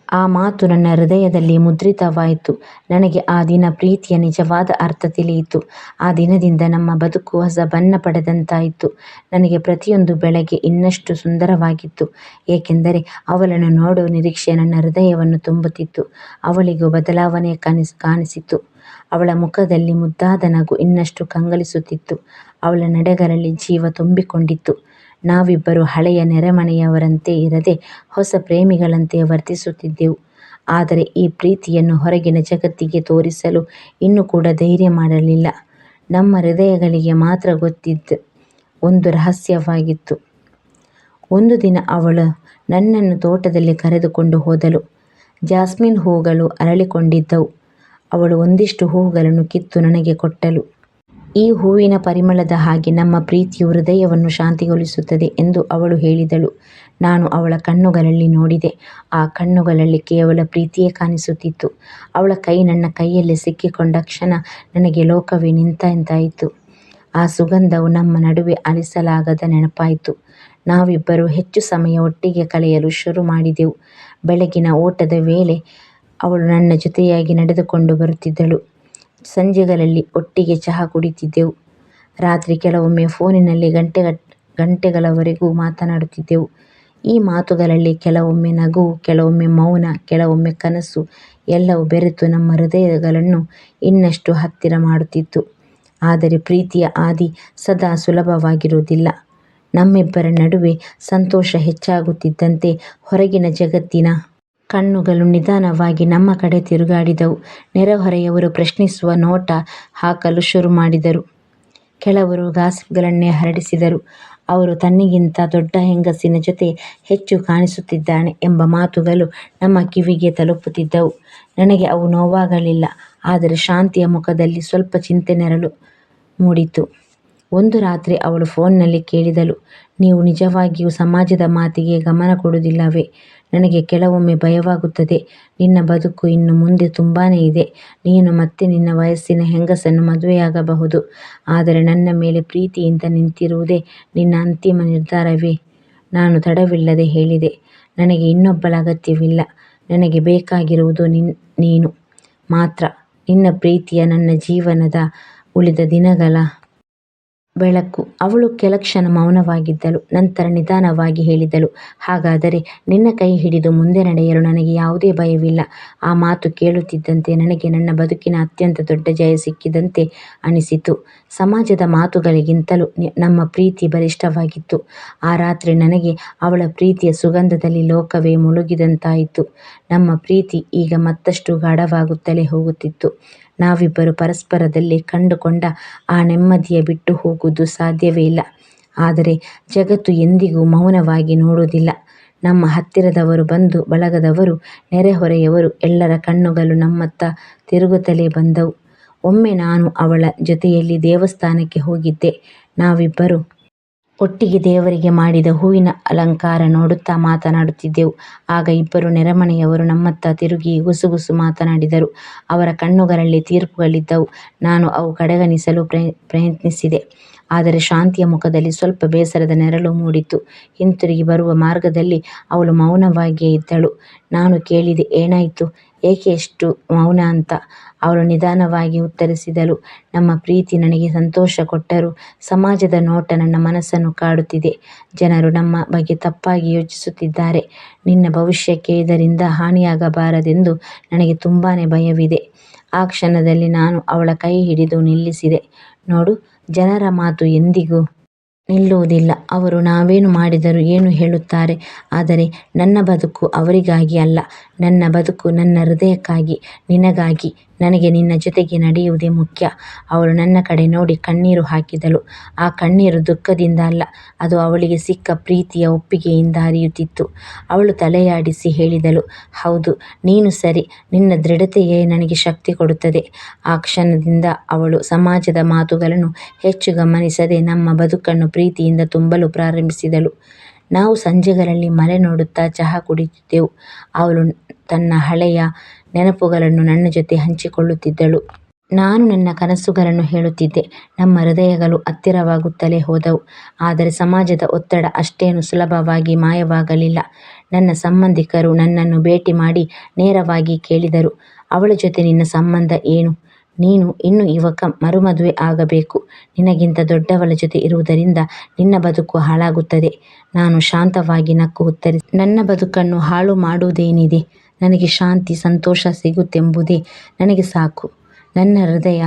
ಆ ಮಾತು ನನ್ನ ಹೃದಯದಲ್ಲಿ ಮುದ್ರಿತವಾಯಿತು. ನನಗೆ ಆ ದಿನ ಪ್ರೀತಿಯ ನಿಜವಾದ ಅರ್ಥ ತಿಳಿಯಿತು. ಆ ದಿನದಿಂದ ನಮ್ಮ ಬದುಕು ಹೊಸ ಬಣ್ಣ ಪಡೆದಂತಾಯಿತು. ನನಗೆ ಪ್ರತಿಯೊಂದು ಬೆಳಗ್ಗೆ ಇನ್ನಷ್ಟು ಸುಂದರವಾಗಿತ್ತು, ಏಕೆಂದರೆ ಅವಳನ್ನು ನೋಡುವ ನಿರೀಕ್ಷೆ ನನ್ನ ಹೃದಯವನ್ನು ತುಂಬುತ್ತಿತ್ತು. ಅವಳಿಗೂ ಬದಲಾವಣೆ ಕಾಣಿಸಿತು. ಅವಳ ಮುಖದಲ್ಲಿ ಮುದ್ದಾದ ನಗು ಇನ್ನಷ್ಟು ಕಂಗೊಳಿಸುತ್ತಿತ್ತು. ಅವಳ ನಡೆಗಳಲ್ಲಿ ಜೀವ ತುಂಬಿಕೊಂಡಿತ್ತು. ನಾವಿಬ್ಬರು ಹಳೆಯ ನೆರೆಮನೆಯವರಂತೆ ಇರದೆ ಹೊಸ ಪ್ರೇಮಿಗಳಂತೆ ವರ್ತಿಸುತ್ತಿದ್ದೆವು. ಆದರೆ ಈ ಪ್ರೀತಿಯನ್ನು ಹೊರಗಿನ ಜಗತ್ತಿಗೆ ತೋರಿಸಲು ಇನ್ನೂ ಕೂಡ ಧೈರ್ಯ ಮಾಡಲಿಲ್ಲ. ನಮ್ಮ ಹೃದಯಗಳಿಗೆ ಮಾತ್ರ ಗೊತ್ತಿದ್ದ ಒಂದು ರಹಸ್ಯವಾಗಿತ್ತು. ಒಂದು ದಿನ ಅವಳು ನನ್ನನ್ನು ತೋಟದಲ್ಲಿ ಕರೆದುಕೊಂಡು ಹೋದಳು. ಜಾಸ್ಮಿನ್ ಹೂಗಳು ಅರಳಿಕೊಂಡಿದ್ದವು. ಅವಳು ಒಂದಿಷ್ಟು ಹೂಗಳನ್ನು ಕಿತ್ತು ನನಗೆ ಕೊಟ್ಟಳು. ಈ ಹೂವಿನ ಪರಿಮಳದ ಹಾಗೆ ನಮ್ಮ ಪ್ರೀತಿಯು ಹೃದಯವನ್ನು ಶಾಂತಿಗೊಳಿಸುತ್ತದೆ ಎಂದು ಅವಳು ಹೇಳಿದಳು. ನಾನು ಅವಳ ಕಣ್ಣುಗಳಲ್ಲಿ ನೋಡಿದೆ. ಆ ಕಣ್ಣುಗಳಲ್ಲಿ ಕೇವಲ ಪ್ರೀತಿಯೇ ಕಾಣಿಸುತ್ತಿತ್ತು. ಅವಳ ಕೈ ನನ್ನ ಕೈಯಲ್ಲಿ ಸಿಕ್ಕಿಕೊಂಡ ಕ್ಷಣ ನನಗೆ ಲೋಕವೇ ನಿಂತಂತಾಯಿತು. ಆ ಸುಗಂಧವು ನಮ್ಮ ನಡುವೆ ಅಳಿಸಲಾಗದ ನೆನಪಾಯಿತು. ನಾವಿಬ್ಬರು ಹೆಚ್ಚು ಸಮಯ ಒಟ್ಟಿಗೆ ಕಳೆಯಲು ಶುರು ಮಾಡಿದೆವು. ಬೆಳಗಿನ ಓಟದ ವೇಳೆ ಅವಳು ನನ್ನ ಜೊತೆಯಾಗಿ ನಡೆದುಕೊಂಡು ಬರುತ್ತಿದ್ದಳು. ಸಂಜೆಗಳಲ್ಲಿ ಒಟ್ಟಿಗೆ ಚಹಾ ಕುಡಿತಿದ್ದೆವು. ರಾತ್ರಿ ಕೆಲವೊಮ್ಮೆ ಫೋನಿನಲ್ಲಿ ಗಂಟೆಗಳವರೆಗೂ ಮಾತನಾಡುತ್ತಿದ್ದೆವು. ಈ ಮಾತುಗಳಲ್ಲಿ ಕೆಲವೊಮ್ಮೆ ನಗು, ಕೆಲವೊಮ್ಮೆ ಮೌನ, ಕೆಲವೊಮ್ಮೆ ಕನಸು, ಎಲ್ಲವೂ ಬೆರೆತು ನಮ್ಮ ಹೃದಯಗಳನ್ನು ಇನ್ನಷ್ಟು ಹತ್ತಿರ ಮಾಡುತ್ತಿತ್ತು. ಆದರೆ ಪ್ರೀತಿಯ ಹಾದಿ ಸದಾ ಸುಲಭವಾಗಿರುವುದಿಲ್ಲ. ನಮ್ಮಿಬ್ಬರ ನಡುವೆ ಸಂತೋಷ ಹೆಚ್ಚಾಗುತ್ತಿದ್ದಂತೆ ಹೊರಗಿನ ಜಗತ್ತಿನ ಕಣ್ಣುಗಳು ನಿಧಾನವಾಗಿ ನಮ್ಮ ಕಡೆ ತಿರುಗಾಡಿದವು. ನೆರೆಹೊರೆಯವರು ಪ್ರಶ್ನಿಸುವ ನೋಟ ಹಾಕಲು ಶುರು ಮಾಡಿದರು. ಕೆಲವರು ಗಾಸಿಪ್ಗಳನ್ನೇ ಹರಡಿಸಿದರು. ಅವರು ತನ್ನಿಗಿಂತ ದೊಡ್ಡ ಹೆಂಗಸಿನ ಜೊತೆ ಹೆಚ್ಚು ಕಾಣಿಸುತ್ತಿದ್ದಾನೆ ಎಂಬ ಮಾತುಗಳು ನಮ್ಮ ಕಿವಿಗೆ ತಲುಪುತ್ತಿದ್ದವು. ನನಗೆ ಅವು ನೋವಾಗಲಿಲ್ಲ, ಆದರೆ ಶಾಂತಿಯ ಮುಖದಲ್ಲಿ ಸ್ವಲ್ಪ ಚಿಂತೆ ನೆರಳು ಮೂಡಿತು. ಒಂದು ರಾತ್ರಿ ಅವಳು ಫೋನ್ನಲ್ಲಿ ಕೇಳಿದಳು, ನೀವು ನಿಜವಾಗಿಯೂ ಸಮಾಜದ ಮಾತಿಗೆ ಗಮನ ಕೊಡುವುದಿಲ್ಲವೇ? ನನಗೆ ಕೆಲವೊಮ್ಮೆ ಭಯವಾಗುತ್ತದೆ. ನಿನ್ನ ಬದುಕು ಇನ್ನು ಮುಂದೆ ತುಂಬಾನೇ ಇದೆ. ನೀನು ಮತ್ತೆ ನಿನ್ನ ವಯಸ್ಸಿನ ಹೆಂಗಸನ್ನು ಮದುವೆಯಾಗಬಹುದು. ಆದರೆ ನನ್ನ ಮೇಲೆ ಪ್ರೀತಿಯಿಂದ ನಿಂತಿರುವುದೇ ನಿನ್ನ ಅಂತಿಮ ನಿರ್ಧಾರವೇ? ನಾನು ತಡವಿಲ್ಲದೆ ಹೇಳಿದೆ, ನನಗೆ ಇನ್ನೊಬ್ಬಳ ಅಗತ್ಯವಿಲ್ಲ. ನನಗೆ ಬೇಕಾಗಿರುವುದು ನೀನು ಮಾತ್ರ. ನಿನ್ನ ಪ್ರೀತಿಯ ನನ್ನ ಜೀವನದ ಉಳಿದ ದಿನಗಳ ಬೆಳಕು. ಅವಳು ಕೆಲ ಕ್ಷಣ ಮೌನವಾಗಿದ್ದಳು. ನಂತರ ನಿಧಾನವಾಗಿ ಹೇಳಿದಳು, ಹಾಗಾದರೆ ನಿನ್ನ ಕೈ ಹಿಡಿದು ಮುಂದೆ ನಡೆಯಲು ನನಗೆ ಯಾವುದೇ ಭಯವಿಲ್ಲ. ಆ ಮಾತು ಕೇಳುತ್ತಿದ್ದಂತೆ ನನಗೆ ನನ್ನ ಬದುಕಿನ ಅತ್ಯಂತ ದೊಡ್ಡ ಜಯ ಸಿಕ್ಕಿದಂತೆ ಅನಿಸಿತು. ಸಮಾಜದ ಮಾತುಗಳಿಗಿಂತಲೂ ನಮ್ಮ ಪ್ರೀತಿ ಬಲಿಷ್ಠವಾಗಿತ್ತು. ಆ ರಾತ್ರಿ ನನಗೆ ಅವಳ ಪ್ರೀತಿಯ ಸುಗಂಧದಲ್ಲಿ ಲೋಕವೇ ಮುಳುಗಿದಂತಾಯಿತು. ನಮ್ಮ ಪ್ರೀತಿ ಈಗ ಮತ್ತಷ್ಟು ಗಾಢವಾಗುತ್ತಲೇ ಹೋಗುತ್ತಿತ್ತು. ನಾವಿಬ್ಬರು ಪರಸ್ಪರದಲ್ಲಿ ಕಂಡುಕೊಂಡ ಆ ನೆಮ್ಮದಿಯ ಬಿಟ್ಟು ಹೋಗುವುದು ಸಾಧ್ಯವೇ ಇಲ್ಲ. ಆದರೆ ಜಗತ್ತು ಎಂದಿಗೂ ಮೌನವಾಗಿ ನೋಡುವುದಿಲ್ಲ. ನಮ್ಮ ಹತ್ತಿರದವರು, ಬಂಧು ಬಳಗದವರು, ನೆರೆಹೊರೆಯವರು ಎಲ್ಲರ ಕಣ್ಣುಗಳು ನಮ್ಮತ್ತ ತಿರುಗುತ್ತಲೇ ಬಂದವು. ಒಮ್ಮೆ ನಾನು ಅವಳ ಜೊತೆಯಲ್ಲಿ ದೇವಸ್ಥಾನಕ್ಕೆ ಹೋಗಿದ್ದೆ. ನಾವಿಬ್ಬರು ಒಟ್ಟಿಗೆ ದೇವರಿಗೆ ಮಾಡಿದ ಹೂವಿನ ಅಲಂಕಾರ ನೋಡುತ್ತಾ ಮಾತನಾಡುತ್ತಿದ್ದೆವು. ಆಗ ಇಬ್ಬರು ನೆರೆಮನೆಯವರು ನಮ್ಮತ್ತ ತಿರುಗಿ ಗುಸುಗುಸು ಮಾತನಾಡಿದರು. ಅವರ ಕಣ್ಣುಗಳಲ್ಲಿ ತೀರ್ಪುಗಳಿದ್ದವು. ನಾನು ಅವು ಕಡೆಗಣಿಸಲು ಪ್ರಯತ್ನಿಸಿದೆ. ಆದರೆ ಶಾಂತಿಯ ಮುಖದಲ್ಲಿ ಸ್ವಲ್ಪ ಬೇಸರದ ನೆರಳು ಮೂಡಿತು. ಹಿಂತಿರುಗಿ ಬರುವ ಮಾರ್ಗದಲ್ಲಿ ಅವಳು ಮೌನವಾಗಿಯೇ ಇದ್ದಳು. ನಾನು ಕೇಳಿದೆ, ಏನಾಯಿತು? ಏಕೆ ಎಷ್ಟು ಮೌನ ಅಂತ? ಅವಳು ನಿಧಾನವಾಗಿ ಉತ್ತರಿಸಿದಳು, ನಮ್ಮ ಪ್ರೀತಿ ನನಗೆ ಸಂತೋಷ ಕೊಟ್ಟರೂ ಸಮಾಜದ ನೋಟ ನನ್ನ ಮನಸ್ಸನ್ನು ಕಾಡುತ್ತಿದೆ. ಜನರು ನಮ್ಮ ಬಗ್ಗೆ ತಪ್ಪಾಗಿ ಯೋಚಿಸುತ್ತಿದ್ದಾರೆ. ನಿನ್ನ ಭವಿಷ್ಯಕ್ಕೆ ಇದರಿಂದ ಹಾನಿಯಾಗಬಾರದೆಂದು ನನಗೆ ತುಂಬಾನೇ ಭಯವಿದೆ. ಆ ಕ್ಷಣದಲ್ಲಿ ನಾನು ಅವಳ ಕೈ ಹಿಡಿದು ನಿಲ್ಲಿಸಿದೆ. ನೋಡು, ಜನರ ಮಾತು ಎಂದಿಗೂ ನಿಲ್ಲುವುದಿಲ್ಲ. ಅವರು ನಾವೇನು ಮಾಡಿದರೂ ಏನು ಹೇಳುತ್ತಾರೆ. ಆದರೆ ನನ್ನ ಬದುಕು ಅವರಿಗಾಗಿ ಅಲ್ಲ. ನನ್ನ ಬದುಕು ನನ್ನ ಹೃದಯಕ್ಕಾಗಿ, ನಿನಗಾಗಿ. ನನಗೆ ನಿನ್ನ ಜೊತೆಗೆ ನಡೆಯುವುದೇ ಮುಖ್ಯ. ಅವಳು ನನ್ನ ಕಡೆ ನೋಡಿ ಕಣ್ಣೀರು ಹಾಕಿದಳು. ಆ ಕಣ್ಣೀರು ದುಃಖದಿಂದ ಅಲ್ಲ, ಅದು ಅವಳಿಗೆ ಸಿಕ್ಕ ಪ್ರೀತಿಯ ಒಪ್ಪಿಗೆಯಿಂದ ಹರಿಯುತ್ತಿತ್ತು. ಅವಳು ತಲೆಯಾಡಿಸಿ ಹೇಳಿದಳು, ಹೌದು, ನೀನು ಸರಿ. ನಿನ್ನ ದೃಢತೆಯೇ ನನಗೆ ಶಕ್ತಿ ಕೊಡುತ್ತದೆ. ಆ ಕ್ಷಣದಿಂದ ಅವಳು ಸಮಾಜದ ಮಾತುಗಳನ್ನು ಹೆಚ್ಚು ಗಮನಿಸದೆ ನಮ್ಮ ಬದುಕನ್ನು ಪ್ರೀತಿಯಿಂದ ತುಂಬಲು ಪ್ರಾರಂಭಿಸಿದಳು. ನಾವು ಸಂಜೆಗಳಲ್ಲಿ ಮಲೆ ನೋಡುತ್ತಾ ಚಹಾ ಕುಡಿಯುತ್ತಿದ್ದೆವು. ಅವಳು ತನ್ನ ಹಳೆಯ ನೆನಪುಗಳನ್ನು ನನ್ನ ಜೊತೆ ಹಂಚಿಕೊಳ್ಳುತ್ತಿದ್ದಳು. ನಾನು ನನ್ನ ಕನಸುಗಳನ್ನು ಹೇಳುತ್ತಿದ್ದೆ. ನಮ್ಮ ಹೃದಯಗಳು ಹತ್ತಿರವಾಗುತ್ತಲೇ ಹೋದವು. ಆದರೆ ಸಮಾಜದ ಒತ್ತಡ ಅಷ್ಟೇನು ಸುಲಭವಾಗಿ ಮಾಯವಾಗಲಿಲ್ಲ. ನನ್ನ ಸಂಬಂಧಿಕರು ನನ್ನನ್ನು ಭೇಟಿ ಮಾಡಿ ನೇರವಾಗಿ ಕೇಳಿದರು, ಅವಳ ಜೊತೆ ನಿನ್ನ ಸಂಬಂಧ ಏನು? ನೀನು ಇನ್ನು ಯುವಕ, ಮರುಮದುವೆ ಆಗಬೇಕು. ನಿನಗಿಂತ ದೊಡ್ಡವಳ ಜೊತೆ ಇರುವುದರಿಂದ ನಿನ್ನ ಬದುಕು ಹಾಳಾಗುತ್ತದೆ. ನಾನು ಶಾಂತವಾಗಿ ನಕ್ಕು ಉತ್ತರಿಸಿದೆ, ನನ್ನ ಬದುಕನ್ನು ಹಾಳು ಮಾಡುವುದೇನಿದೆ? ನನಗೆ ಶಾಂತಿ, ಸಂತೋಷ ಸಿಗುತ್ತೆಂಬುದೇ ನನಗೆ ಸಾಕು. ನನ್ನ ಹೃದಯ